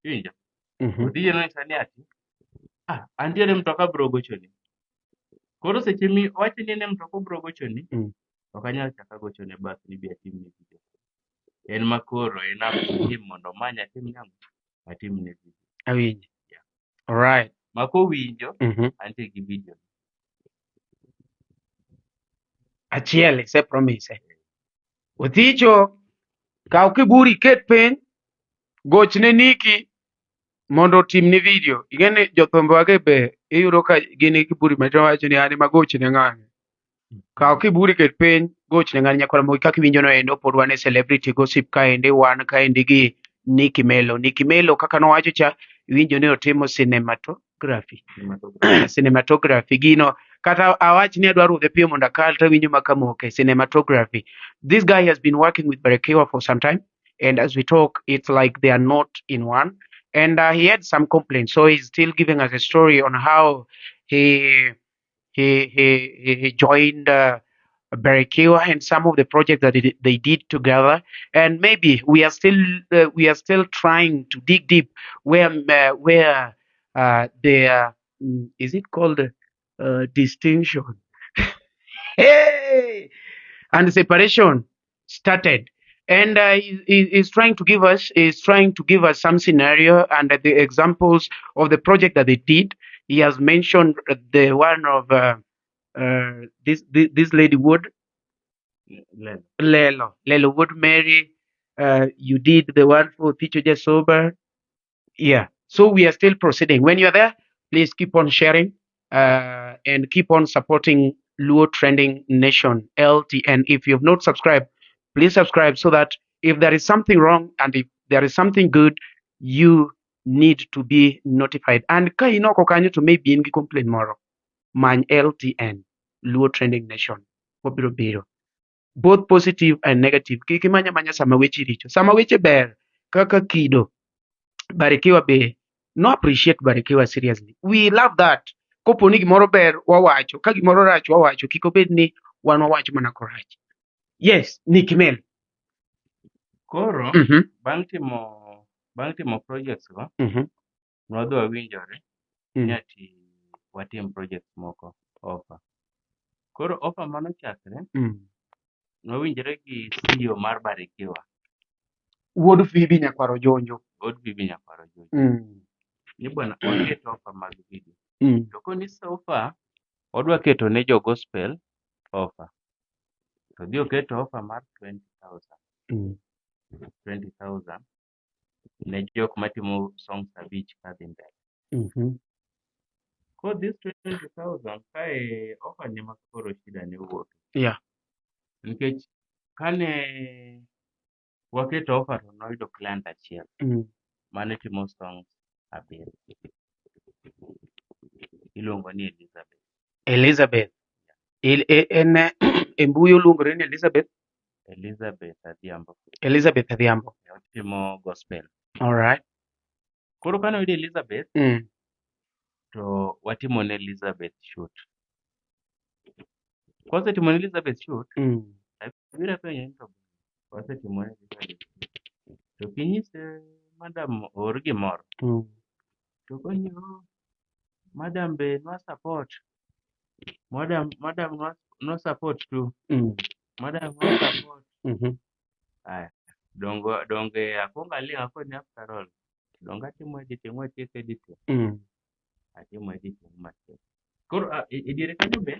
winjo Othicho noisa ni ati antiere mtoka bro gochoni Koro seche mi wacho ni ne mtoko bro gochoni, ok anyal chaka gochone bas ni bi atimne video. En makoro en atim mondo manya atim nang'o, atimne video. Awinjo. Alright. Makowinjo, antie gi video. Achiel ise promise. Othicho, kaw kiburi ket piny, gochne Niki mondo otimni video. Ing'eni jothumbe wage be iyudo ka gin gi kiburi macho wacho ni an ema gochne ng'ani. Kaw kiburi ket piny, gochne ng'ani nyakwayo mogi kaka iwinjo no endo, pod wan e celebrity gossip kaendi, wan kaendi gi Niki Melo. Niki Melo kaka nowacho cha, iwinjo ni otimo cinematography. Cinematography gino kata awach ni adwa rudhe piyo mondo akal to awinjo makamoke. Cinematography. This guy has been working with Barakewa for some time, and as we talk, it's like they are not in one. And he had some complaints, so he's still giving us a story on how he he joined Barakewa and some of the projects that they did together. And maybe we are still trying to dig deep where the is it called distinction hey and separation started. And he's trying to give us some scenario and the examples of the project that they did. He has mentioned the one of this lady Wood Lelo Wood Mary. You did the one for Teacher Just Sober. Yeah. So we are still proceeding. When you're there, please keep on sharing and keep on supporting Luo Trending Nation LTN. If you have not subscribed, please subscribe so that if there is something wrong and if there is something good, you need to be notified. And ka inoko kanyo to maybe in gi complain moro, many LTN, Luo Trending Nation. Wabiro biro. Both positive and negative. Kik imanya manya sama weche richo. Sama weche ber kaka kido. Barikiwa be no appreciate Barikiwa seriously. We love that. Kopo ni gimoro ber wawacho, ka gimoro rach wawacho, kik obed ni wan wawacho mana korach. Yes, Nick Mel. Koro, bang' timo projects go, nwadhi wawinjore ni ati watim projects moko offer. Koro offer manochakre, nwawinjore gi CEO mar Barikiwa. Wuod Phoebe Nyakwaro Jonjo. Ni bwana waket offer mag video. To konyiso offer, odwa keto ne jo gospel offer. To dhi oketo offer mar 20,000. 20,000 ne jok matimo songs abich kadhi mbele. Ko this 20,000 kae offer ni makoro shida ne wuok. Yeah. Nikech kane waketo offer to noyudo client achiel mane timo songs abiriyo. Iluongo ni Elizabeth. En mbui oluongore ni Elizabeth Adhiambo. Elizabeth Adhiambo. Otimo gospel. All right. Koro kane oyudo Elizabeth, to watimo ne Elizabeth shoot. Kwasetimo ne Elizabeth shoot, abiro penjo ni to wasetimo ne Elizabeth shoot. To kinyise madam or gimoro. To konyo madam be nwa support. Madam no support too. Madam no support. Aya. Donge akwongo aling' akoni after all. Donge atimo editing watiek editing. Atimo editing matek. Koro e diere kanyo be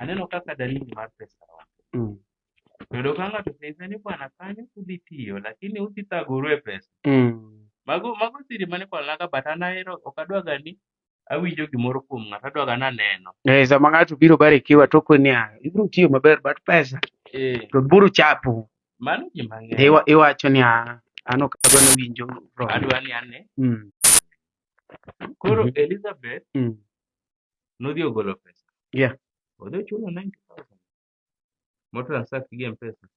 aneno kaka dalili mar pesa rom. Yudo ka ng'ato pensa ni bwana kanyo udhi tiyo lakini udhi thagoru e pesa. Mago siri mane kwalnaga but an ahero ok adwaga ni awinjo gimoro kuom ng'ato, adwaga naneno. Sama ng'ato biro Barikiwa to koni ibiro tiyo maber but pesa to biro chapo. Mano ji mang'eny. Iwacho ni an ok adwa ni winjo. Adwa ni ane. Koro Elizabeth nodhi ogolo pesa. Yeah. Odhi ochulo 90,000. Motransact gi M-Pesa.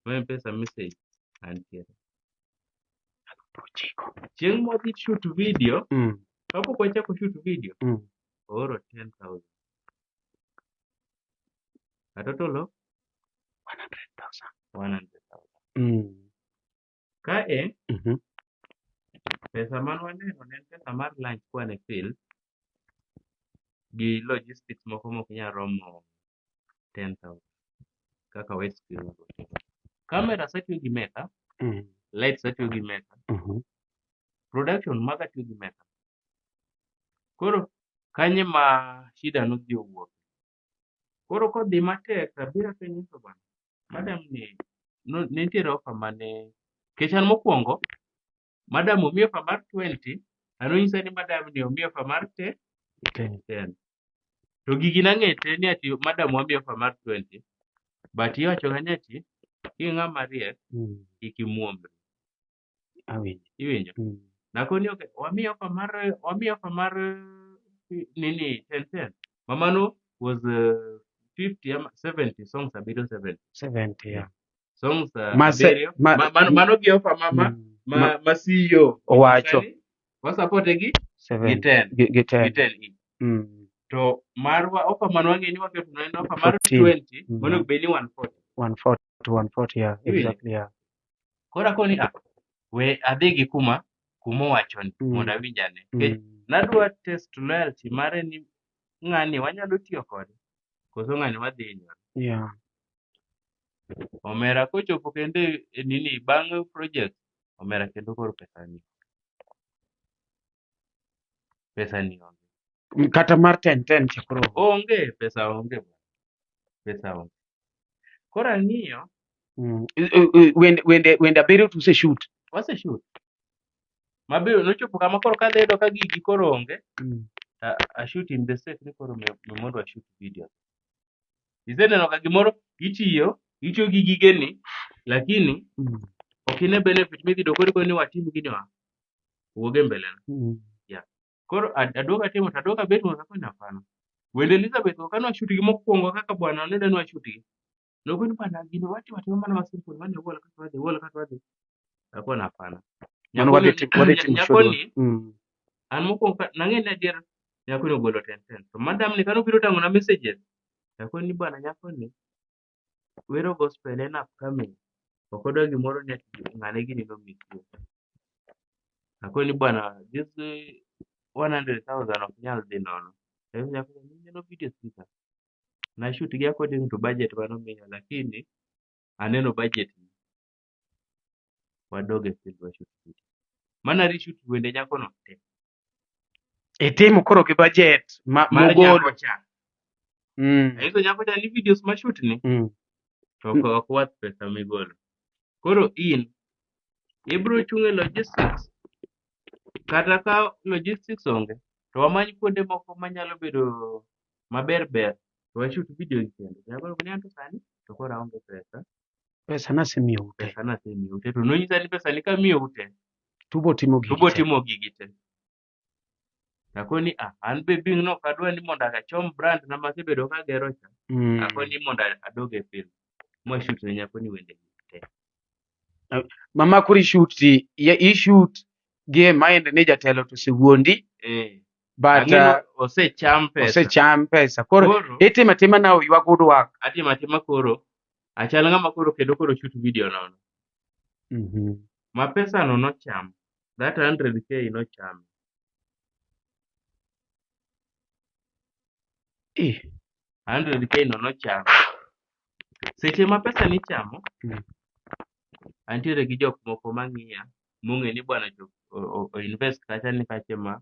M-Pesa message antiere. Chieng' modhi shoot video, kapok wachako shoot video, ooro 10,000. Atotolo 100,000. Kae pesa man waneno ne en pesa mar lunch kwane field. gi logistics moko mok nyal romo 10,000 kaka wet screen. Kamera satiyo gi meka, lights satiyo gi meka, production maga tiyo gi meka. Koro kanye ma shida nodhi owuok. Koro kodhi matek abiro penjo bana. Madam ni nitiere offer mane, kech an mokwongo madam omiyo offer mar 20, anonyisa ni madam ni omiyo offer mar 10. To gigi nang'ete ni ati madam wamiyo offer mar 20, but iwacho ga ni ati king'ama riek kik imuomri. Iwinjo? Nakoni okay, wamiyo offer mar nini 10. Mamano was 50 ama 70 songs abiriyo 70, yeah. Songs abiriyo. Mano gi offer ma CEO owacho wasupport gi 10 each. To marwa offer man wang'e ni waketo na offer mar 20 monego bed ni 140, yeah, exactly, yeah. Koro akoni we adhi gi kuma owachoni mondo awinj ane. Nadwa test loyalty mare ni ng'ani wanyalo tiyo kode koso ng'ani wadhi hinyore. Yeah. Omera kochopo kendo nini bang' project, omera kendo koro pesani onge. Kata mar 10 chakoro onge, pesa onge. Koro ang'iyo wende abiriyo tuseshoot. Waseshoot. Mabiro nochopo kama koro kadhi yudo ka gigi koro onge. I shoot in the set ni koro mondo a shoot video. Iseneno ka gimoro itiyo gi gigeni lakini ok ine benefit midhi do koro ni watim gini wuoge mbele na. Yeah. Koro aduoga timo taduoga bet mo kako nafana. Wende Elizabeth okano shoot gi mokwongo kaka bwana ne dano shoot gi. Nokoni bwana gino watima mana masimple mane wala kata wadhi. Ako nafana. Nyakoni an mokwongo nang'e ni adier nyakoni ogolo 10. To madam ni kano biro tang'o na messages. Nyakoni bwana nyakoni wero gospel en upcoming. Ok odwa gimoro ni ng'ane gini nomitie. Nyakoni bwana this 100,000 ok nyal dhi nono. Nyakoni no video speaker. Na shoot gi according to budget manomiyo lakini aneno budget ni. Wadoge field wa shoot video. Mana reshoot wende nyakono te. Itimo koro gi budget mogolo. Hizo nyako ni videos ma shoot ni. To ok wath pesa migolo. Koro ibro chunge logistics. Kata ka logistics onge, to wamany kuonde moko manyalo bedo maber to washoot video gi kendo. Nyako ni anto sani to koro aonge pesa. Pesa nasemiyo ute. To nonyisa ni pesa ni kamiyo ute. Tubo timo gigi te. Nakoni an be bing no kadwa ni mondo achom brand na masebedo ka gero cha. Nakoni mondo adoge film. Mo shoot ne nyakoni wende te. Mama kuri shoot shoot gi mind ni jatelo to sewuondi. But osecham pesa. Koro itima na Yuago dwak. Atima koro. Achal ng'ama koro shoot video nono. Ma pesa no nocham. That 100k nocham. 100k no nocham. Seche ma pesa ni chamo. Antiere gi jok moko mang'iya mong'e ni bwana o invest kacha ni kacha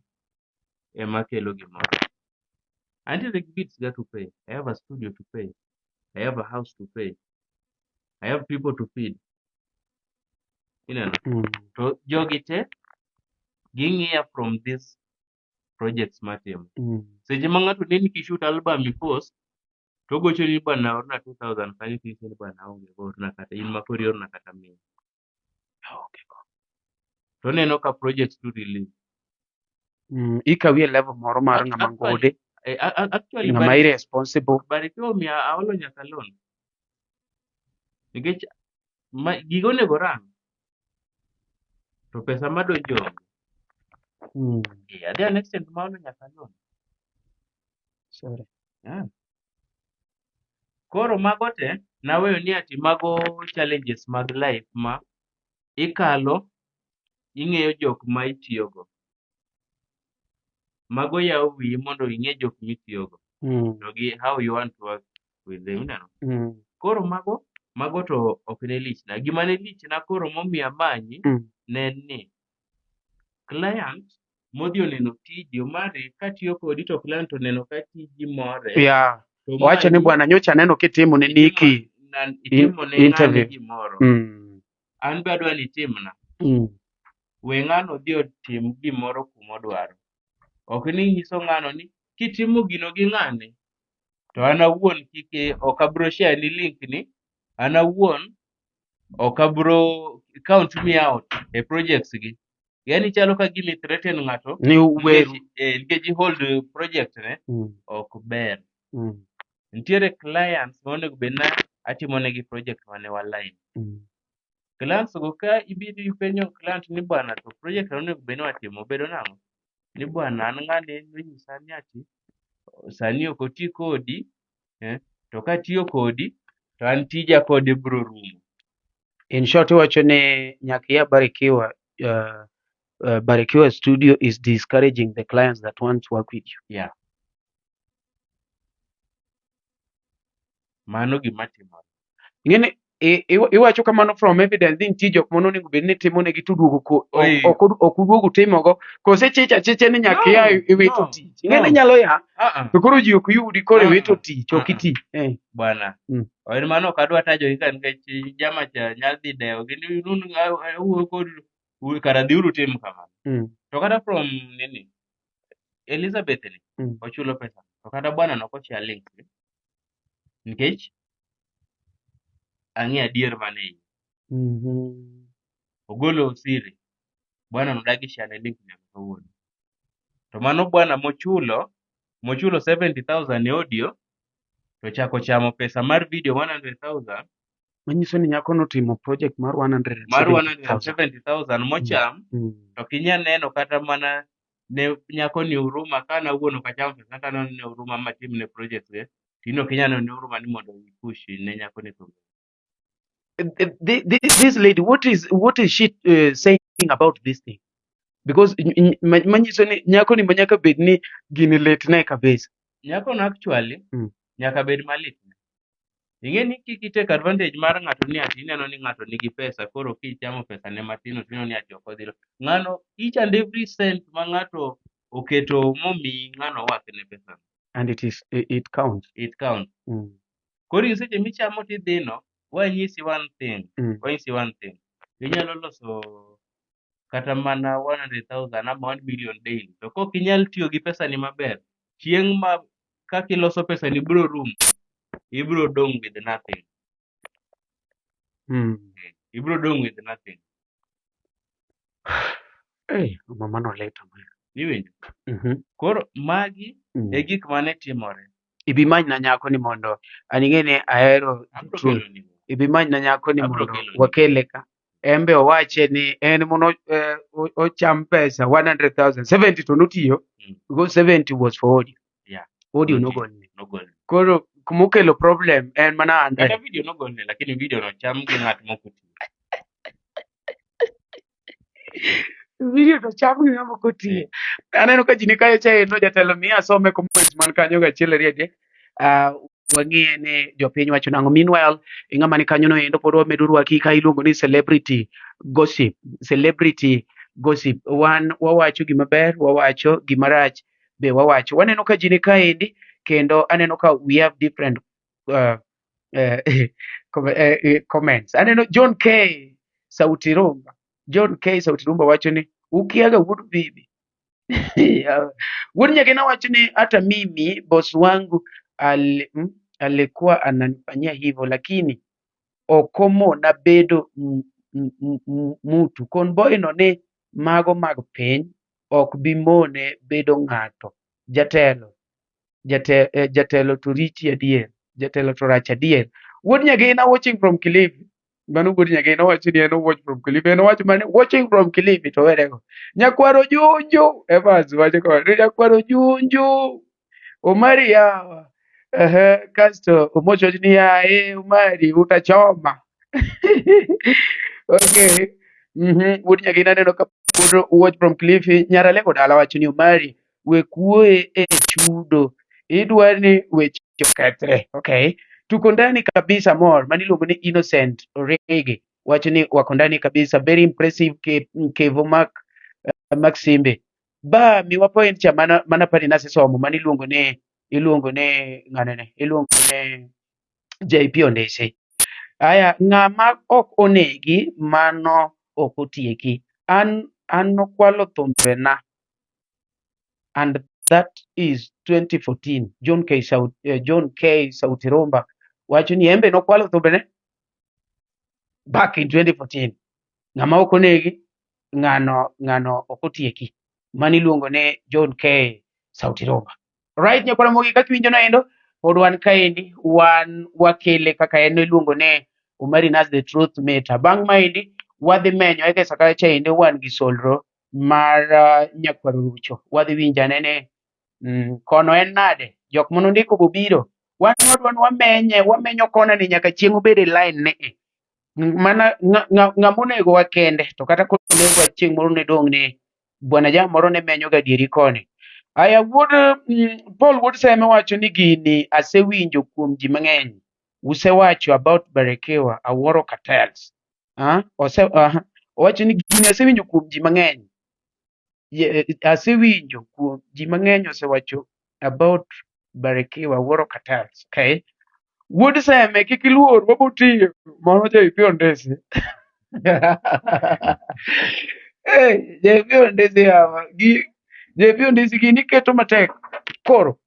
ema kelo gimoro. Antiere gi bills ga to pay. I have a studio to pay. I have a house to pay. I have people to feed. To jogi te ging'iya from this projects matimo. Seche ma ng'ato neni kishoot album i post to gocho ni bwana orna 2,000 kanyo kisi ni bwana onge orna kata in makori orna kata mia. Okay. To neno ka project to release. Ikawi level moro mar ng'ama ngode. Actually ng'ama irresponsible. Barikiwa miya aolo nyaka loan. Nikech gigo nego rang. To pesa madonjo. Adhi an extent ma aolo nyaka loan. Sorry. Yeah. Koro mago te naweyo ni ati mago challenges mag life ma ikalo ing'eyo jok ma itiyogo. mago yawo wiyi mondo ing'e jok mitiyogo to gi how you want to work with them ineno. Koro mago to ok ne lichna. Gima ne lichna koro momiyo amanyi ne en ni client modhi oneno tiji omari katiyo kodi to client oneno ka tiji more Yeah. to Wacho ni bwana nyocha aneno kitimo ne Niki itimo ne ng'ani interview. gimoro an be adwa ni itimna we ng'ano dhi otim gimoro kumodwaro. Ok ni nyiso ng'ano ni kitimo gino gi ng'ani to an awuon ok abro share ni link ni, an awuon ok abro count me out e projects gi. Yani chalo ka gimi threaten ng'ato Ni weru. nikech i hold project ne ok ber. Nitiere clients ma onego bed na atimo negi project mane waline. Clients go ka ibiro ipenjo client ni bwana to project onego bed ni watimo bedo nang'o? Ni bwana an ng'ani nonyisa ni ati sani ok oti kodi to katiyo kodi to an tija kode bro rumo. In short, wacho ni nyaka ya Barikiwa Barikiwa Studio is discouraging the clients that want to work with you. Yeah. Mano gima timore. Ing'eni iwacho kamano from evidence ni nitie jok mane onego bed ni timo negi to duogo ok uduogo timogo kose chich achicha ni nyaka ya iwito tich. Ing'eni nyalo ya to koro ji ok yudi koro iwito tich ok iti. Bwana en mano ok adwa tajogi ka nikech Jamacha nyalo dhi dewo gi ni awuoyo kodu kara dhiuru tim kamano. To kata from nini Elizabeth ni ochulo pesa to kata bwana no koshare link nikech ang'e adier mane iye. Ogolo siri bwana no dagi share link nyaka kawuono. To mano bwana mochulo 70,000 e audio to chako chamo pesa mar video 100,000. Manyiso ni nyako notimo project mar 170,000 mocham to kinya neno kata mana ne nyako ni huruma kana wuon ok acham pesa kana ne huruma matim ne project ge tino kinya ne huruma ni mondo push ne nyako ni to. This lady, what is she saying about this thing? Because manyiso ni nyako ni manyaka bed ni gini lit ne kabisa. Nyako no actually nyaka bed malit. Ing'e ni kik take advantage mar ng'ato ni ati ineno ni ng'ato nigi pesa koro kichamo pesa ne matino tino ni ati ok odhi. Ng'ano each and every cent ma ng'ato oketo momi ng'ano wak ne pesa. And it counts. It counts. Koro in seche michamo tidhino wanyisi one thing. Inyalo loso kata mana 100,000 ama 1 million daily. To kok inyal tiyo gi pesa ni maber, chieng' ma kakiloso pesa ni bro room, ibro dong with nothing. Ibro dong with nothing. Mama no later. Iwinjo? Koro magi e gik mane timore. Ibi many na nyako ni mondo aning'e ni ahero truth. Ibi many na nyako ni mondo wakele ka. Embe owache ni en mono ocham pesa 100,000 70 to notiyo because 70 was for audio. Yeah. Audio no golne. Koro kumokelo problem en mana 100. Kata video no golne lakini video no cham gi ng'at moko tiyo. Video to cham gi ng'at moko tiyo. Aneno ka jini kayo cha eno jatelo miya asome comments man kanyo gachiel riede. Wang'iye ni jopiny wacho nang'o. Meanwhile, ing'ama ni kanyo no endo pod wamedo rwaki ka iluongo ni celebrity gossip. Wan wawacho gima ber, wawacho gima rach be wawacho. Waneno ka jini kaendi kendo aneno ka we have different comments. Aneno John K. Sauti Rumba wacho ni ukiaga wuod bibi. Wuod Nyagina wacho ni hata mimi boss wangu alikuwa ananifanyia hivyo lakini okomona bedo mtu konboy no ni mago mag piny ok bimone bedo ng'ato. Jatelo to richi adier, jatelo to rach adier. Wuod Nyagina watching from Kilifi. Mano Wuod Nyagina wacho ni en watch from Kilifi. En wacho mane watching from Kilifi to werego. Nyakwaro Junju. Evans wacho ko nyakwaro Junju. Omari yawa. Kasto Omocho ni yae Omari utachoma. Okay. Wuod Nyagina neno ka watch from Kilifi. Nyaralego dala wacho ni Omari we kuoe e chudo, idwa ni weche okethre. Okay, tuko ndani kabisa mor maniluongo ni Innocent Orege wacho ni wako ndani kabisa, very impressive kevo mak simbe ba miwa point cha mana pani nasi somo maniluongo ni ng'anene iluongo ni JP Ondese. Aya, ng'ama ok onegi mano ok otieki. An nokwalo thumbena, and that is 2014. John K. Sauti Romba wacho ni embe nokwalo thumbene back in 2014. Ng'ama ok onegi, ng'ano ok otieki, maniluongo ni John K. Sauti Romba. Right, nyakwana mogi kaka iwinjo naendo, pod wan kaendi, wan wakele kaka en iluongo ni Umarinas the Truth Meter. Bang' maendi wadhi menyo eke sakacha endi wan gi solro mar nyakwaro rucho. Wadhi winjo anene kono en nade, jok monondiko bobiro, wan wadwan wamenyo kona ni nyaka chieng' obed e line ni mana ng'amonego wakende, to kata kodongwa chieng' moro ne dong' ni bwana jam moro ne menyo ga dieri koni. Aya, Paul wuod Seme wacho ni gini asewinjo kuom ji mang'eny. Usewacho about Barakewa Awuoro Cartels. Owacho ni gini asewinjo kuom ji mang'eny. Asewinjo kuom ji mang'eny osewacho about Barakewa Awuoro Cartels. Okay. Wuod Seme kik iluor, wabotiyo mano JP Ondese. Hey, JP Ondese hawa. JP Ondese gini keto matek. Koro,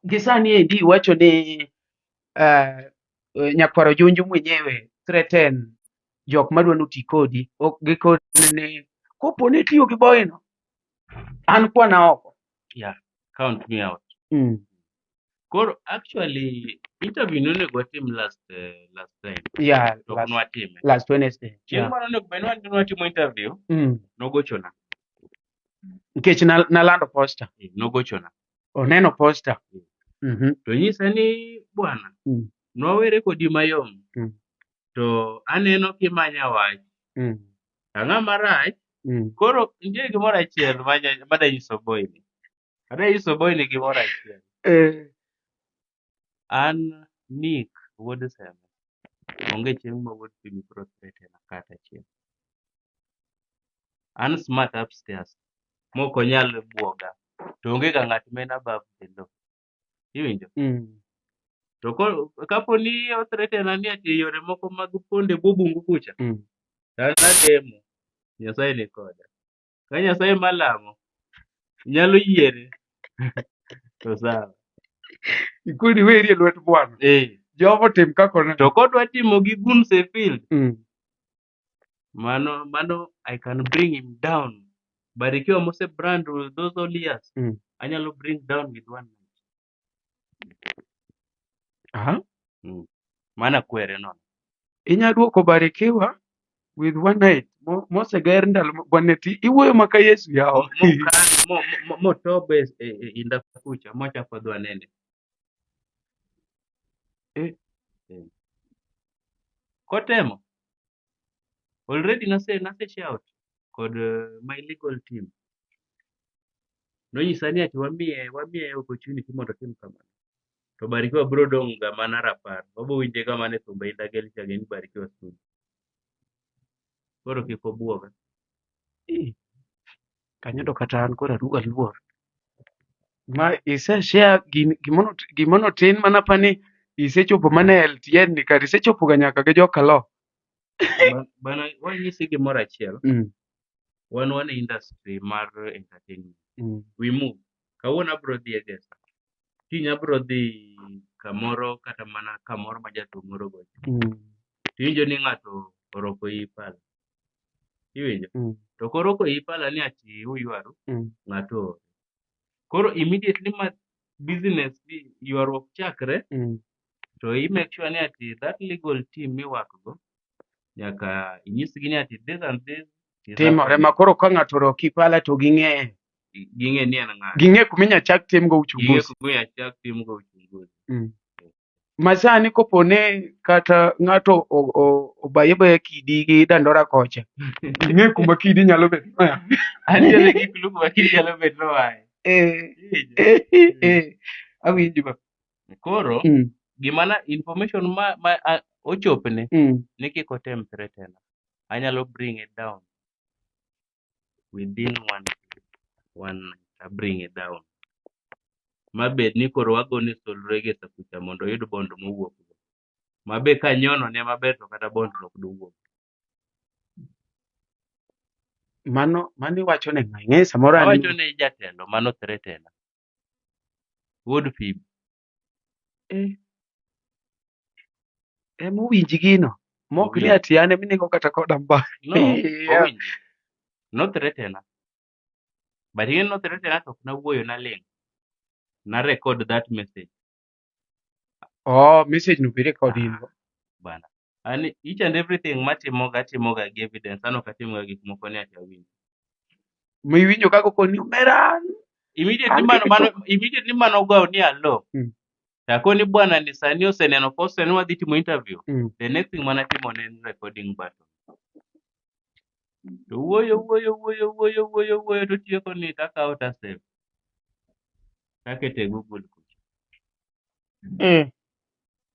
gisani endi wacho ni nyakwaro Junju mwenyewe threaten jok madwa noti kodi, gikone ni kopo ni tiyo gi boyno, an kwana oko. Yeah, count me out. Koro actually interview nonego watim last time. Yeah, last Wednesday. Chieng' mano onego bed ni watimo interview, nogochona. Nikech nalando posta. Nogochona. Oneno posta. To nyisa ni bwana, nwawere kodi mayom. To aneno kimanya wach. Ang'a marach. Koro nitie gimoro achiel madanyiso boyni. Adanyiso boyni gimoro achiel. An Nick wuod Seme onge chieng' ma wuod Pimi Prostrate na kata chieng'. An smart upstairs mok onyal buoga, to onge ga ng'at men above the law. Iwinjo? To kapo ni othretena ni ati yore moko mag ponde bobungu kucha, an alemo, Nyasaye ni koda. Ka Nyasaye malamo nyalo yiere to sawa. Ikudi weri e lwet Bwana. Jehova tim kako ne. To kodwa timo gi Guns e field. Mano I can bring him down. Barikiwa mose brand those all years. Anyalo bring down with one night. Mana kwere nono. Inya duoko Barikiwa with one night. Mose ger ndalo Bwaneti iwuoyo maka Yesu yawa. Motobe inda kucha mocha podwa nene. Kotemo. Already nase shout kod my legal team. Nonyisa ni ati wamiye opportunity mondo tim kamano. To Barikiwa bro dong' ga mana rapar. Wabo winje ga mana thumba inda gel chage ni Barikiwa studio. Koro kik obuoga. Kanyo to kata an kora ruga luor. Ma share gimono tin mana pani isechopo mana LTN ni kata isechopo ga nyaka gi joka lo. Bana wanyisi gimoro achiel. Wan industry mar entertainment. We move. Kawuono abro dhi e guest. Kiny abro dhi kamoro kata mana kamoro ma jathum moro gocho. Tiwinjo ni ng'ato oroko i pala. Iwinjo? To koroko i pala ni ati uywaru, ng'ato. Koro immediately ma business ywaruok chakre, to i make sure ni ati that legal team miwakgo, nyaka inyisgi ni ati this and this. Timore ma koro ka ng'ato oroko i pala to ging'e ni en ng'ato. Ging'e kuminya chak tim go uchunguzi. Ging'e kuminya chak tim go uchunguzi. masani kopone kata ng'ato obaye baya kidi gi dandora kocha. Ing'e kuma kidi nyalo bedo. Antiere gi clue kuma kidi nyalo bedo noaye. Awinji ba. Koro gimana information ma ochopne ni kik otem threaten. Anyalo bring it down within one night. I bring it down. Mabed ni koro wagone solre ge sakucha mondo oyud bond mowuok. Mabe kanyono ne maber to kata bond ok dowuok. Mano iwacho ne ng'e samoro Awacho ne jatelo mano threaten. Wood Phoebe. Mowinji gino. Mok ni ati an eminego kata koda mba. No, owinji. No threaten. But he no threaten to na wuoyo na ling. Na record that message. Message no be recording. Bana. And each and everything matimoga gi evidence. Ano katimoga gik moko ne ati awinji. Miwinjo kako koni umeran. Immediately mano go ni alo. Takoni bwana ni sani oseneno post ni wadhi timo interview. The next thing mana timo ne recording button. To wuoyo to tieko ni takao ta save. Takete Google kucha.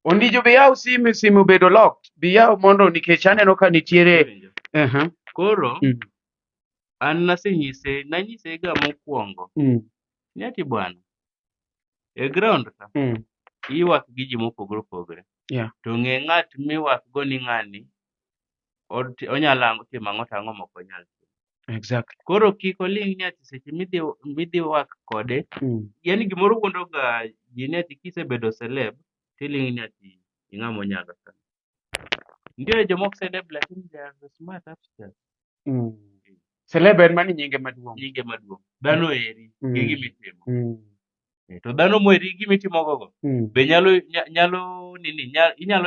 Ondijo be yaw simu bedo locked. Bi yaw mondo nikech aneno ka nitiere. Koro an nanyise ga mokwongo. Ni ati bwana. E ground ka. Iwak gi ji mopogore opogore. To ng'e ng'at miwak go ni ng'ani onyalo timo ang'o to ang'o mok onyal timo. Exactly. Koro kik oling' ni ati seche midhi wak kode. Yani gimoro wuondo ga ji ni ati kisebedo celeb tiling' ni ati ing'ama onyalo sana. Nitiere jomok celeb lakini they are smart upstairs. Celeb en mani nyinge maduong'. Dhano eri gi gimitimo. To dhano moeri gimitimo gogo. Be inyalo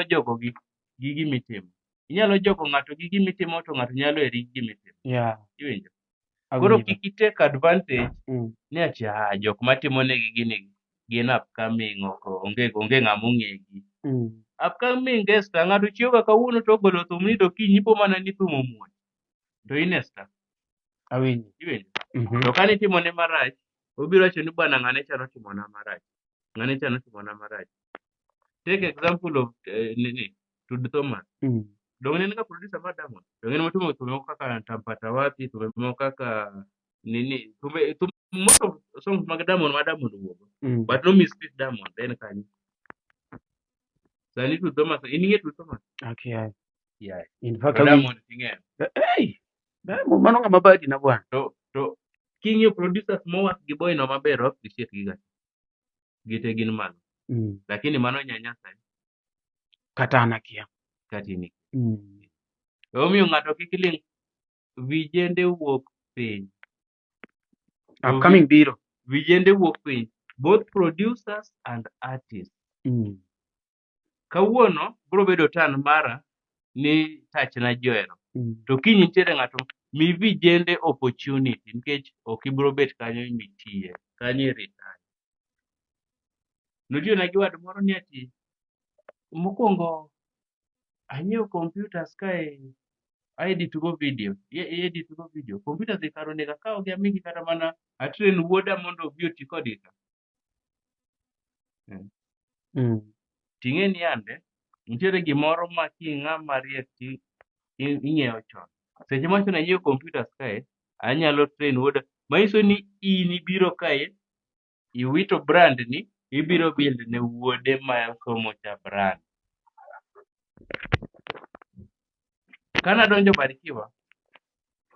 jogo gi gimitimo. Inyalo jogo ng'ato gi gimitimo to ng'ato nyalo eri gimitimo. Iwinjo? Koro kik take advantage ni ati jok matimo negi gini gin upcoming onge ng'ama ong'egi. Upcoming guest ng'ato chiewo ga kawuono to ogolo thum ni to kiny ipo mana ni thum omuoch. To inesta. Awinji. Iwinjo? To kani timo ne marach, obiro wacho ni bwana ng'ane cha notimo na marach. Take example of Tud Thomas. Dong ne nga producer ma Diamond. Dong ne motimo tume kaka Tampata Wapi, tume mo kaka tume most of songs mag Diamond wuogo. But no mistreat Diamond then kanyo. Sani Tud Thomas, ining'e Tud Thomas? Okay. Yeah. In fact, Diamond ting'e. Diamond mano ng'ama badi na bwana. To king'yo producers mowak gi boy no maber appreciate giga. Gite gin malo. Lakini mano nyanyasa. Kata anakia. Katini. Omiyo ng'ato kik ling' vijende wuok piny. Upcoming biro. Vijende wuok piny. Both producers and artists. Kawuono bro bedo tan mara ni touch na joero. To kiny nitiere ng'ato mi vijende opportunity nikech ok ibro bet kanyo imitie. Kanyo retire. Nutiyo na gi wad moro ni ati mokwongo anyiewo computers kae edit go video. Computers e karo nega kao gi amigi kata mana atrain wuoda mondo obi oti kodgi ka. Ting'e ni ande nitiere gimoro ma king'ama riek ti ing'eyo chon. Seche macho na nyiewo computers kae anyalo train wuoda. Maiso ni in ibiro kae iwito brand ni ibiro build ne wuode ma somo cha brand. Kana donjo Barikiwa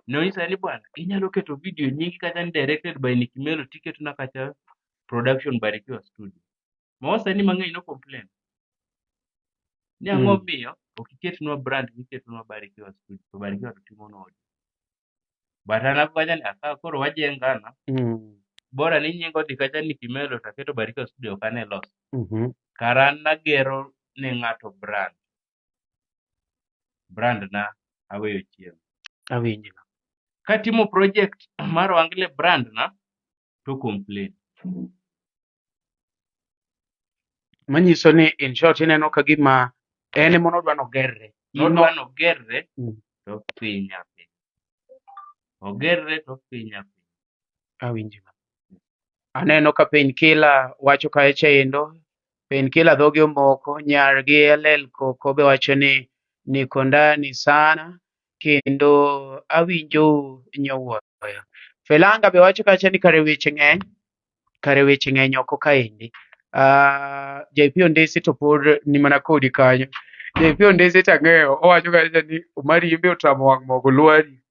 noisa ni bwana inyalo keto video nyingi kata ni directed by Nick Melo tiketo na kacha production Barikiwa studio. Mawasa ni mang'eny no complain. Ni ang'o miyo okiketnwa brand niketnwa Barikiwa studio. To Barikiwa tutimo nodi. But anakuja ni aka koro wajengana. Bora ni nyingo dhi kacha Nick Melo taketo Barikiwa studio kane los. Karan nagero ne ng'ato brand. Brand na aweyo chien. Awinji. Katimo project mar wangle brand na to complain. Manyiso ni in short ineno ka gima en ema nodwa nogerre. Nodwa nogerre to piny nyathi. Ogerre to piny nyathi. Awinjo. Aneno ka painkiller wacho kae chendo. Painkiller dhoge omoko, nyargi elel koko be wacho ni niko ndani sana, kendo awinjo nyowuoyo. Felanga be wacho kacha ni kare weche ng'eny oko kaendi. JP Ondesi to pod ni mana kodi kanyo. JP Ondesi tang'eyo, owacho kacha ni marimbe otamo wang' mogo lwari.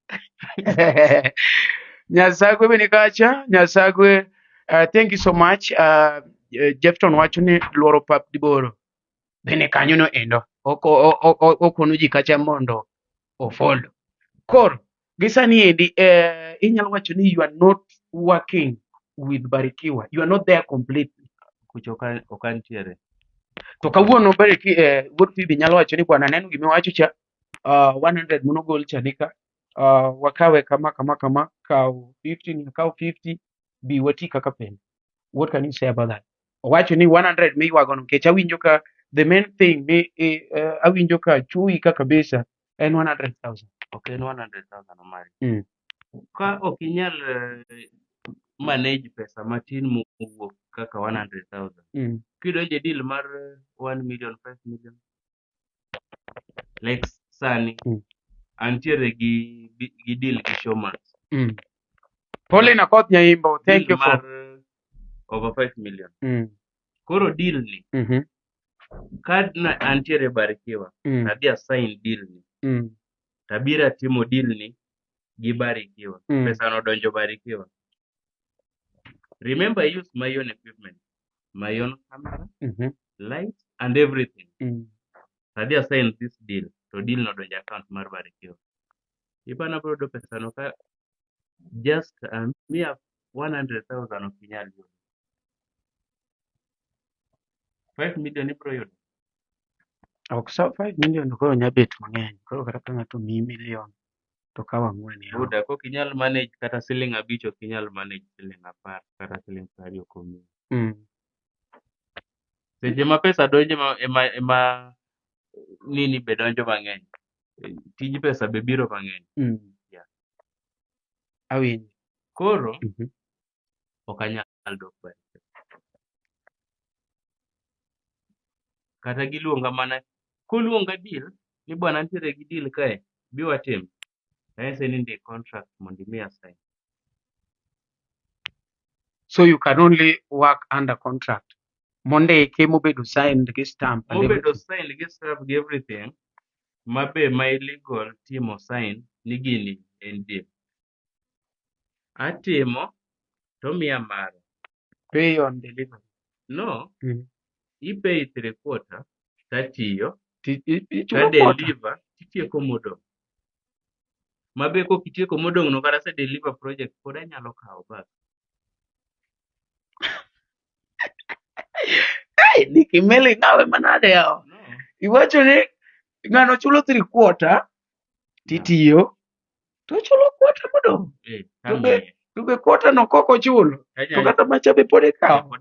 Nyasagwe be ni kacha, Nyasagwe, thank you so much. Jefton wacho ni luoro pap diboro. Bene kanyo no endo. Okono ji kacha mondo ofollow. Koro, gisani endi, inyalo wacho ni you are not working with Barikiwa. You are not there completely. Kucho okantiere. To kawuono wuod Phoebe nyalo wacho ni bwana neno gima wacho cha 100 monogol cha nika wakawe kama kaw 50 kaw 50 bi wati kaka pen. What can you say about that? Wacho ni 100 mi Yuago no kech awinjo ka the main thing ni awinjo ka chui ka kabisa en 100,000. Okay, 100,000 omari. Ka ok inyal manage pesa matin mowuok kaka 100,000. Kidonje deal mar 1 million, 5 million. Like sani, antiere gi deal gi Showmans. Pole na koth nyaimbo, thank you for over 5 million. Koro deal ni. Kad na antiere Barikiwa, tabi assign deal ni. Tabira timo deal ni gi Barikiwa. Pesa no donjo Barikiwa. Remember, I use my own equipment, my own camera, lights, and everything. Tabi assign this deal. To deal no donjo account mar Barikiwa. Ipana brodo pesa no ka just mere 100,000 of kinyal yudo. 5 million ibro yudo. Ok so 5 million koro nyabet mang'eny. Koro kata ka ng'ato miyi million to kawa ang'wen yawa. Buda ko kinyal manage kata siling 5 ok kinyal manage siling 10 kata siling 20 komi. Seche ma pesa donjo ema nini be donjo mang'eny. Tij pesa be biro mang'eny. Yeah. Awinjo. Koro ok anyal dok Barikiwa. Kata giluonga mana koluonga deal ni bwana nitiere gi deal kae bi watim. Ayese ni ndik contract mondo mi assign. So you can only work under contract. Mondiki mobedo signed gi stamp and Mobedo signed gi stamp gi everything. Mabe my legal team sign ni gini en deal. Atimo to miya mara. Pay on delivery. No. Ipay 3/4 tatiyo. Ichulo deliver titieko modong'. Mabe kok itieko modong' no kata se deliver project pod anyalo kawo back. Nikimeli nawe manade yao. No. Iwacho ni ng'ano chulo 3/4 titiyo to chulo 1/4 modong'. To be 1/4 no koko chulo. To kata macha be pod ikawo.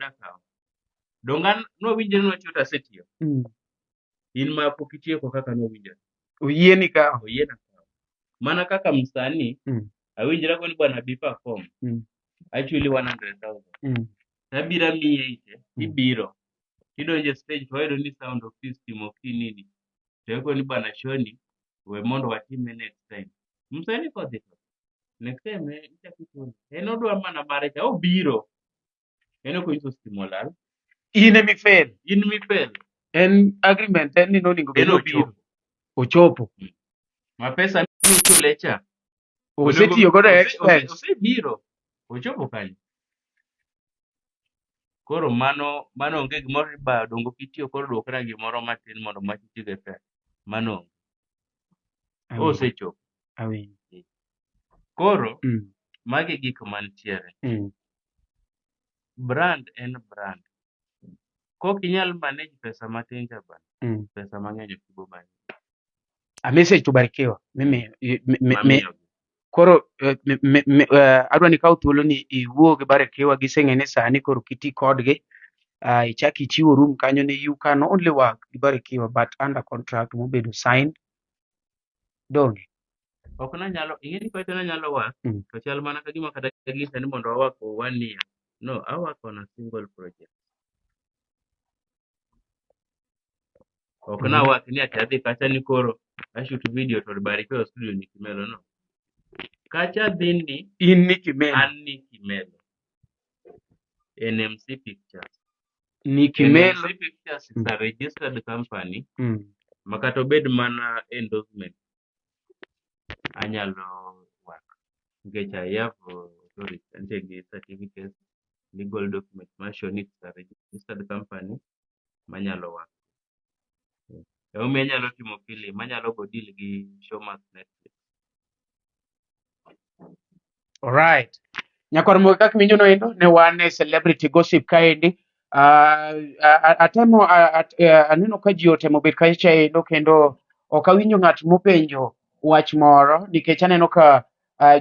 Dongan nowinjore notiyo to asetiyo. In ma pok itieko kaka nowinjore. Oyieni kawo. Oyiena kawo. Mana kaka msani awinjora go ni bwana bi perform. Actually 100,000. Tabira miye ite. Ibiro. Kidonje stage to wayudo ni sound of system ok nini. Teko ni bwana Shoni we mondo watime next time. Msani kodhi to. Next time itakitoni. Odwa mana mare cha obiro. Ko iso stimo lal. In mi fail. En agreement en ni noningo bedo obiro. Ochopo. Ma pesa michule cha. Osetiyo godo expense. Osebiro. Ochopo kanyo. Koro mano onge gimoro ba dongo kitiyo koro duokna gimoro matin mondo machitigo e pesa. Mano. Osechopo. Awinjo. Koro magi gik mantiere. Brand en brand. Kok inyal manage pesa matin cha bana. Pesa mang'eny ok ibo manage. A message to Barikiwa. Koro adwa ni kaw thuolo ni iwuo gi Barikiwa giseng'e ni sani koro kiti kodgi ichak ichiwo room kanyo ne you can only work Gibarikiwa but under contract mobedo signed donge ok nanyalo ing'eni kata nanyalo work to chal mana ka gima kata gisa ni mondo awak for 1 year. No, I work on a single project. Ok na work ni ati adhi kacha ni koro ashoot video to Barikiwa studio ni Kimelo, no. Kacha dhi ni in Nicky Melo an Nicky Melo. NMC Pictures. Nicky Melo NMC Pictures is a registered company. Makato bed mana endorsement. Anyalo work. Nikech I have authority and take the certificate, legal document, mention it's a registered company. Manyalo work. Umi anyalo timo film, manyalo go deal gi Showmax Netflix. Alright. Nyakwar kaka minyono endo ne wan e celebrity gossip kaendi. Atemo aneno ka ji otemo bet kacha endo kendo ok awinjo ng'at mopenjo wach moro nikech aneno ka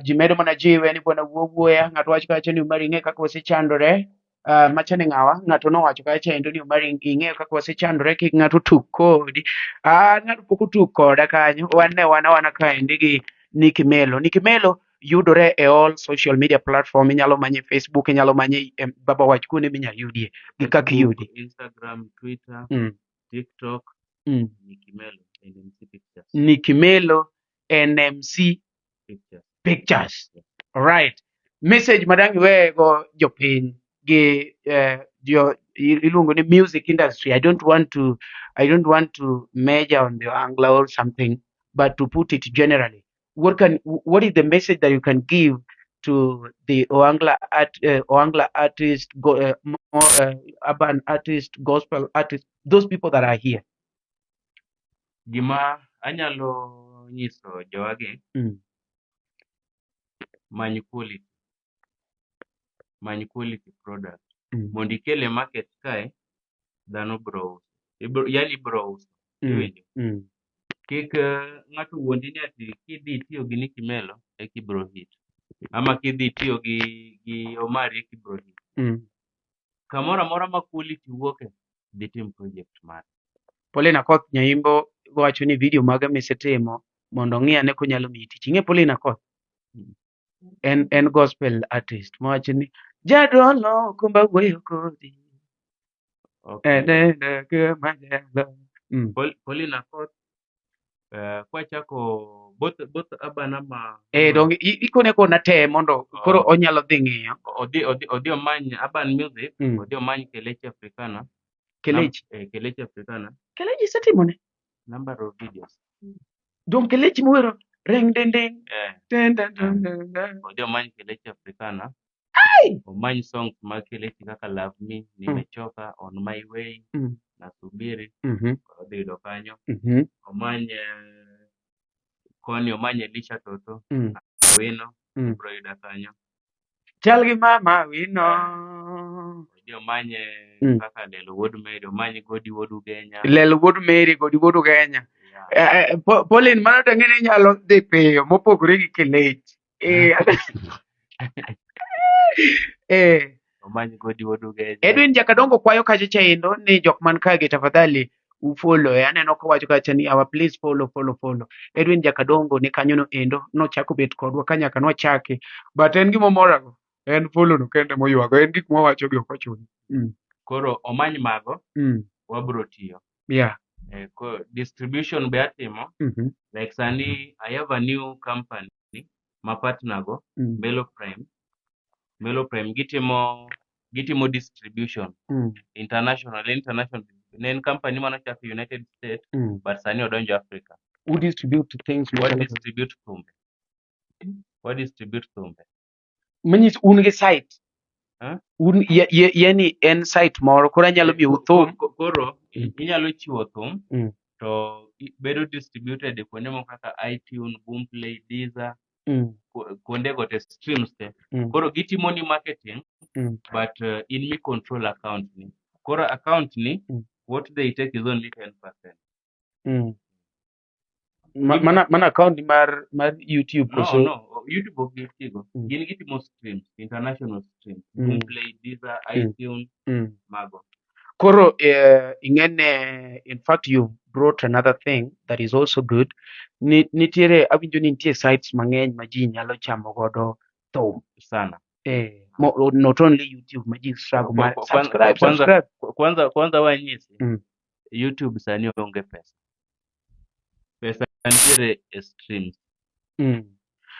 ji medo mana jiwe ni bwana wuoya ng'ato wacho kacha ni Umari ing'e kaka wasechandore. Macha ni ng'awa ng'ato nowacho kacha endo ni Umari ing'eyo kaka wasechandore kik ng'ato tuk kodi. Ng'ato pok otuk koda kanyo wan ne wana kaendi gi Nicky Melo. Nicky Melo yudore e all social media platform. Inyalo manye Facebook, inyalo manye baba wach kuonde minyalo yudie gi kaka yudi Instagram, Twitter, TikTok. Nicky Melo NMC Pictures. Nicky Melo NMC Pictures. Alright. Message madang we go jopiny gi iluongo ni music industry. I don't want to measure on the angle or something, but to put it generally. What is the message that you can give to the Oangla artist, urban artist, gospel artist, those people that are here? Gima anyalo nyiso jowagi many quality product. Mondo ikele market kae dhano bro yani bro uso. Kik ng'ato wuondi ni ati kidhi tiyo gi Nicky Melo e kibro hit. Ama kidhi tiyo gi Omari e kibro hit. Kamoro amora ma quality wuoke dhi tim project mare. Paulina Koth Nyaimbo wacho ni video mage misetimo mondo ong'i ane konyalo miyi tich. Ing'e Paulina Koth? En gospel artist. Mawacho ni jadolo kumba wuoyo kodi. Paulina Koth kwachako both abana ma dong ikone kona te mondo koro onyalo dhi ng'iyo. Odhi omany urban music, odhi omany Kelechi Africana. Kelechi Africana. Kelechi setimone Number of videos. Dong Kelechi mwero reng ding ding. Odhi omany Kelechi Africana. Omany songs ma Kelechi kaka Love Me, Nimechoka, On My Way, Nasubiri. Odhi yudo kanyo. Omany koni omany Elisha Toto. Wino. Bro yudo kanyo. Chal gi mama Wino. Odhi omany kaka Lelo Wuod Mary, omany Godi Wuod Ugenya. Lelo Wuod Mary, Godi Wuod Ugenya. Pauline mano to ng'eni nyalo dhi piyo mopogore gi Kelechi. Omany Godi Wuod Ugenya. Edwin Jakadongo kwayo kacha endo ni jok man kage tafadhali ufollow. Aneno kawacho kacha ni please follow. Edwin Jakadongo ni kanyo no endo nochako bet kodwa ka nyaka nwachake. But en gima morago. En follow no kende moywago. En gik mwawacho gi ok ochuno. Koro omany mago. Wabro tiyo. Yeah. Distribution be atimo. Like sani I have a new company ma partner go Melo Prime gitimo distribution international nen company mano chako United States but sani odonjo Africa. Who distribute things? What distribute thumbe. Manyis un gi site. Un yani en site moro koro anyalo miyo thum. Koro inyalo chiwo thum to bedo distributed kuonde moko kaka iTunes, Boomplay, Deezer, kuonde go te streams te. Koro gitimo ni marketing but in me control account ni. Koro account ni what they take is only 10%. Mana account mar YouTube koso? No, YouTube ok gitigo. Gitimo streams, international streams. Boomplay, Deezer, iTunes, mago. Koro, ingene, in fact, you brought another thing that is also good. Nitiere, awinjo ni nitie sites mang'eny ma ji nyalo chamo godo thum. sana. Not only YouTube, ma ji subscribe. Kwanza wanyisi, YouTube sani onge pesa. Pesa nitiere streams.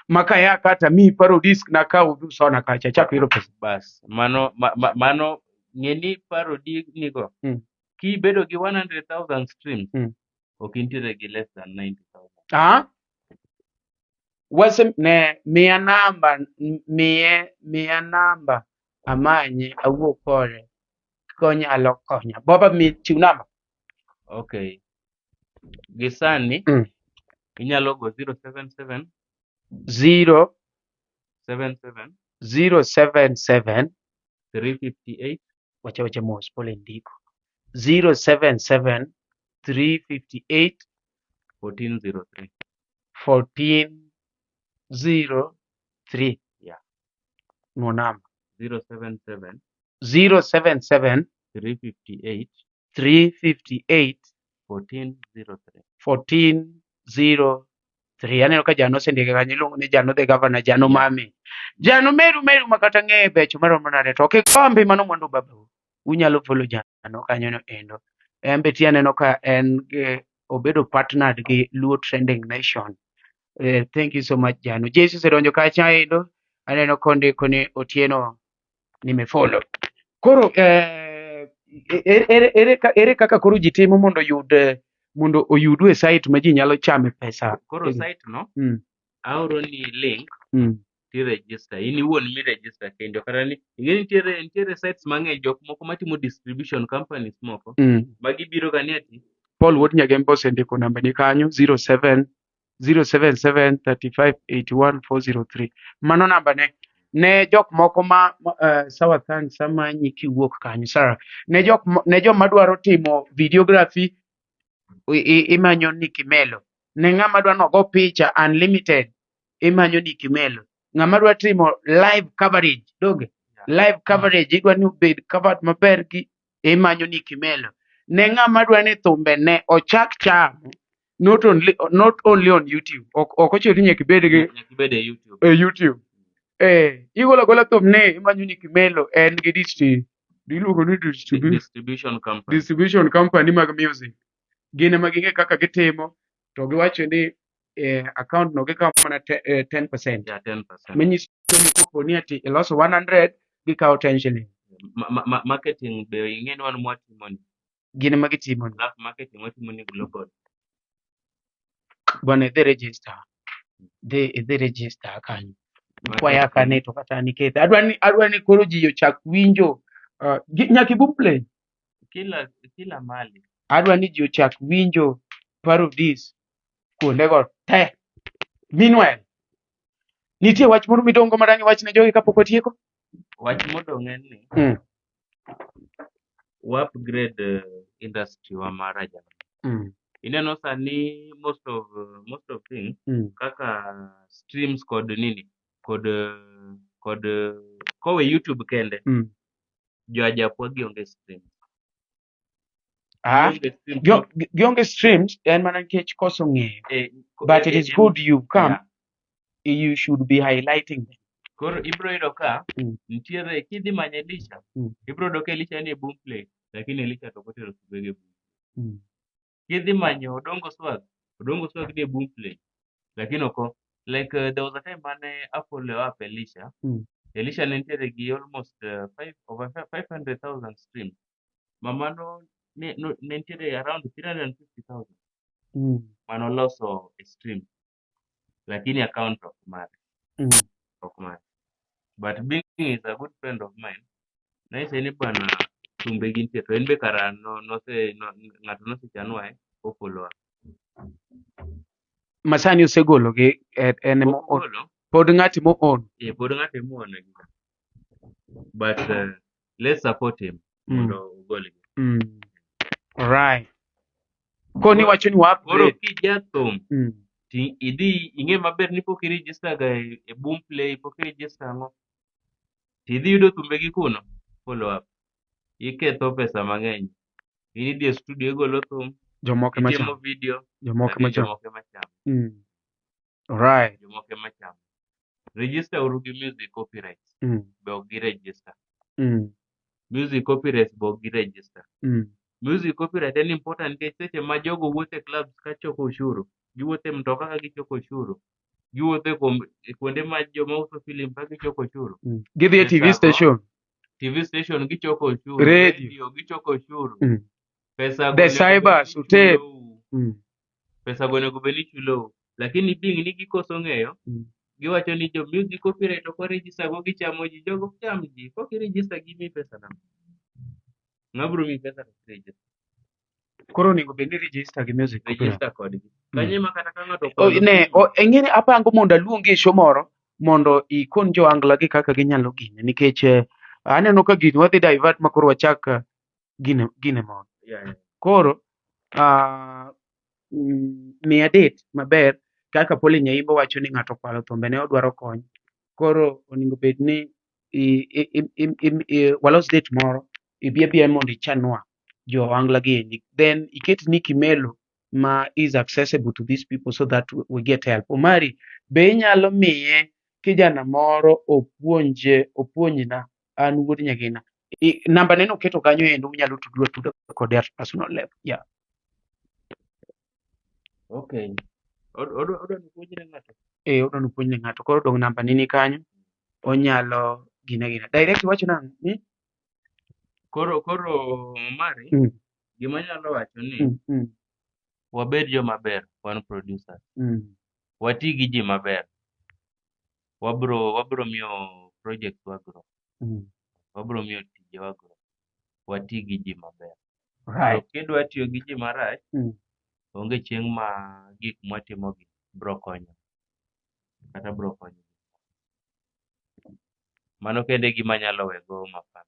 Makaya kata mi paro disk na ka udu sona kacha chak iro pesa. Bas, mano ngeni parody nigo. Ki bedo gi 100,000 streams. Ok intiere gi less than 90,000. Wase ne mia namba amanye awuo kore konyalo konya. Boba mi chiw namba. Okay. Gisani inyalo go 077 077 358 wacha mos pole ndiko 077 358 1403. 1403. Yeah. No namba 077 358 1403. 1403. Aneno ka jano sendike kanyo iluongo ni jano the governor, jano mami. Jano meru makata ng'eye becho maromo nade to kikombi mano mwandu babu. Unyalo follow jano kanyo no endo. Embe ti aneno ka en obedo partnered gi Luo Trending Nation. Thank you so much jano. Jesus sedonjo kacha endo. Aneno kondiko ni Otieno nimefollow. Koro ere kaka koro ji timo mondo oyudwe site ma ji nyalo chame pesa. Koro site no aoro ni link ti register. In iwuon mi register kendo kata ni nitiere sites mang'eny jok moko matimo distribution companies moko magibiro ga ni ati Paul Wuod Nyagembo osendiko namba ni kanyo 077 35 81 403. Mano namba ne jok moko sawa thanks sama nyiki wuok kanyo Sarah. Ne jok madwaro timo videography imanyo Nicky Melo. Ne ng'ama dwa nogo picha unlimited imanyo Nicky Melo. Ng'ama dwa timo live coverage live coverage idwa ni obed covered maber gi imanyo Nicky Melo. Ne ng'ama dwa ni thumbe ne ochak chamo not only on YouTube. Ok ochuno ni nyaka ibed gi YouTube. Igolo agola thum ne imanyo Nicky Melo en gi iluongo ni distribution company mag music. Gin ema ging'e kaka gitimo to giwacho ni account no gikawo mana 10%. Manyiso ni kapo ni ati iloso 100 gikawo 10 shilling. Marketing be ing'eni wan mwatimo ni. Gin ema gitimo ni. Marketing watimo ni global. Bwana idhi register kanyo. Kwaya kane to kata nikethe. Adwa ni koro ji ochak winjo nyaka ibum play. Kila mali. Adwa ni ji ochak winjo parodies kuondego te. Meanwhile, nitie wach moro midongo madang' wach ne jogi kapok otieko? Wach modong' en ni upgrade industry wa maraja. Ineno sani most of things kaka streams kod nini kod kowe YouTube kende jo ajapwa gionge streams. Gionge streams en mana nikech koso ng'eyo. But it is good you've come. You should be highlighting them. Koro ibro yudo ka nitiere kidhi manyo Elisha ibro yudo ka Elisha ni boom play lakini Elisha to kotero subege boom. Kidhi manyo Odongo Swag ni boom play lakini oko like there was a time when Apple up Elisha ne nitiere gi almost over 500,000 streams. Mamano ne nitiere around 350,000 mano loso stream lakini account of mare. But being is a good friend of mine. Nice ni bwana tumbe gintie to en be kara ng'ato nosechanwae o follow up. Masani osegolo gi en pod ng'ati mo on. Pod ng'ati mo on. But let's support him mondo ugol. Alright. Koni wacho ni upgrade. Koro kijathum ti idhi ing'e maber ni pok i-register ga e boom play, pok i-register ngo. Ti idhi yudo thumbe gi kuno follow up. iketho pesa mang'eny. In idhi e studio igolo thum, Jomoke itimo macham. video, Jomoke lakini macham. jomoko ema chamo. Alright. Jomoko ema chamo. Register uru gi music copyrights. Be ok gi register. Music copyrights be ok gi register. Music copyright en important nikech seche ma jogo wuotho e clubs ka choko ushuru, giwuotho e mtoka ka gichoko ushuru, giwuotho e kuonde ma joma uso filim ka gichoko ushuru. Gidhi e TV station. TV station gichoko ushuru, Radio gichoko ushuru. Pesa The cybers hotel. Pesa go onego bed ni chulou. Lakini ping ni gikoso ng'eyo, giwacho ni jo music copyright ok register go gichamo ji, jogo ok cham ji. Kok i register gimi pesa na. Ng'abro mi pesa to register. Koro onego bed ni register gi music copyright. Register kodgi. Kanyo ma kata ka ng'ato eng'eni apango mondo aluongi e show moro mondo ikon jo angla gi kaka ginyalo gine nikech aneno ka gini wadhi divert makoro wachak gine moro. Koro miya date maber kaka Poli Nyaimbo wacho ni ng'ato okwalo thumbe ne odwaro kony. Koro onego bed ni walos date moro ibi abia mondo ichanwa jo angla gi, then iket Nicky Melo ma is accessible to these people so that we get help. Omari, be inyalo miye kijana moro opuonjna an wuod nyagina. Namba neno keto kanyo endo unyalo tudru kode at personal level. Yeah. Okay. Odwa ni puonjne ng'ato. Odwa ni puonjne ng'ato. Koro dong namba nini kanyo. Onyalo gina. Direct wacho nang'o? Koro Omari, gima nyalo wacho ni wabed joma ber wan producers. Wati gi ji maber. Wabro miyo project wagro. Wabro miyo tije wagro. Wati gi ji maber. Right. Kidwa tiyo gi ji marach, onge chieng' ma gik mwatimo gi bro konyo. Kata bro konyo. Mano kende gima nyalo wego mapana.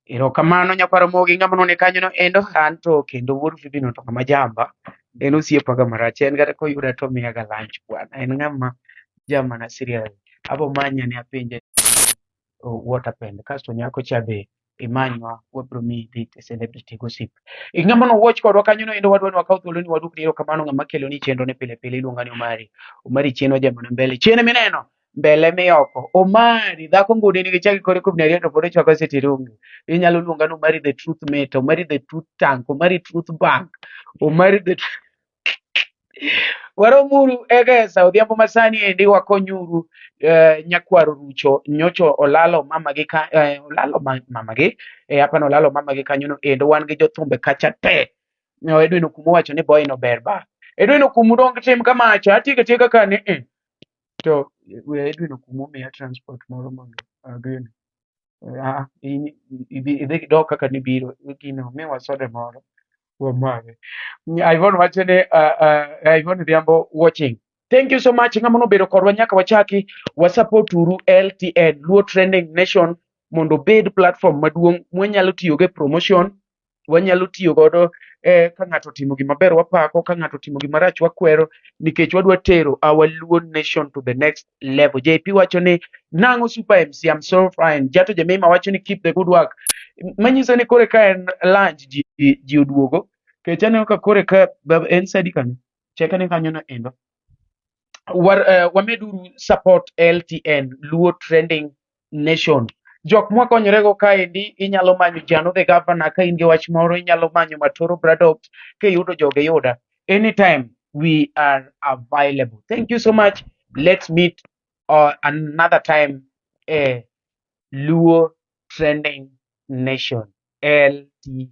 Erokamano nyaparo mogi ng'ama none kanyo no endo anto kendo wuod Fibino to kama jamba en osiepaga marach, en kata koyuda to miyaga lunch bwana, en ng'ama jama na serious. Abo manya ni apenje what happened kasto nyako cha be imanywa wabro miyi date celebrity gossip. Ng'ama no watch kodwa kanyo no endo wadwa ni wakaw thuolo ni waduk ni erokamano ng'ama kelo ni chenro ne pile iluonga ni Omari Chienwa jama na mbele chiene mineno mbele miyoko. Omari dhako ngudi nigi chaki kore kubni ariyo to pod ochwako sitirungi. Inyalo luonga ni Omari the truth meter, Omari the truth tank, Omari truth bank, Omari the waromuru egesa odhiambo masani endi wakonyuru nyakwaro rucho nyocho olalo mamagi apano olalo mamagi kanyo no endo wan gi jothumbe kacha te. Edwino kumo wacho ni boy no ber ba. Edwino kumo dong tim kamacha atieka kane to Edwino kumo miya transport moro mondo ageno. Idhi dok kaka nibiro gino miwa sode moro wamage. Ivon wacho ni Ivon Dhiambo watching. Thank you so much ng'ama nobedo kodwa nyaka wachaki wasupport uru LTN Luo Trending Nation mondo bed platform maduong' mwanyalo tiyo ge promotion, wanyalo tiyo godo ka ng'ato timo gima ber wapako, ka ng'ato timo gima rach wakwero nikech wadwa tero our Luo Nation to the next level. JP wacho ni nang'o Super MC, I'm so fine. Jato Jamima wacho ni keep the good work. Manyiso ni kore ka en lunch ji oduogo kech aneno ka kore ka en sadi kanyo cheka ni kanyo no endo wameduru support LTN Luo Trending Nation. Jok mwakonyorego kaendi inyalo manyo Jano the Governor ka in gi wach moro, inyalo manyo Matoro Bradopt kiyudo joge yuda. Anytime we are available. Thank you so much. Let's meet another time. Luo Trending Nation LTN.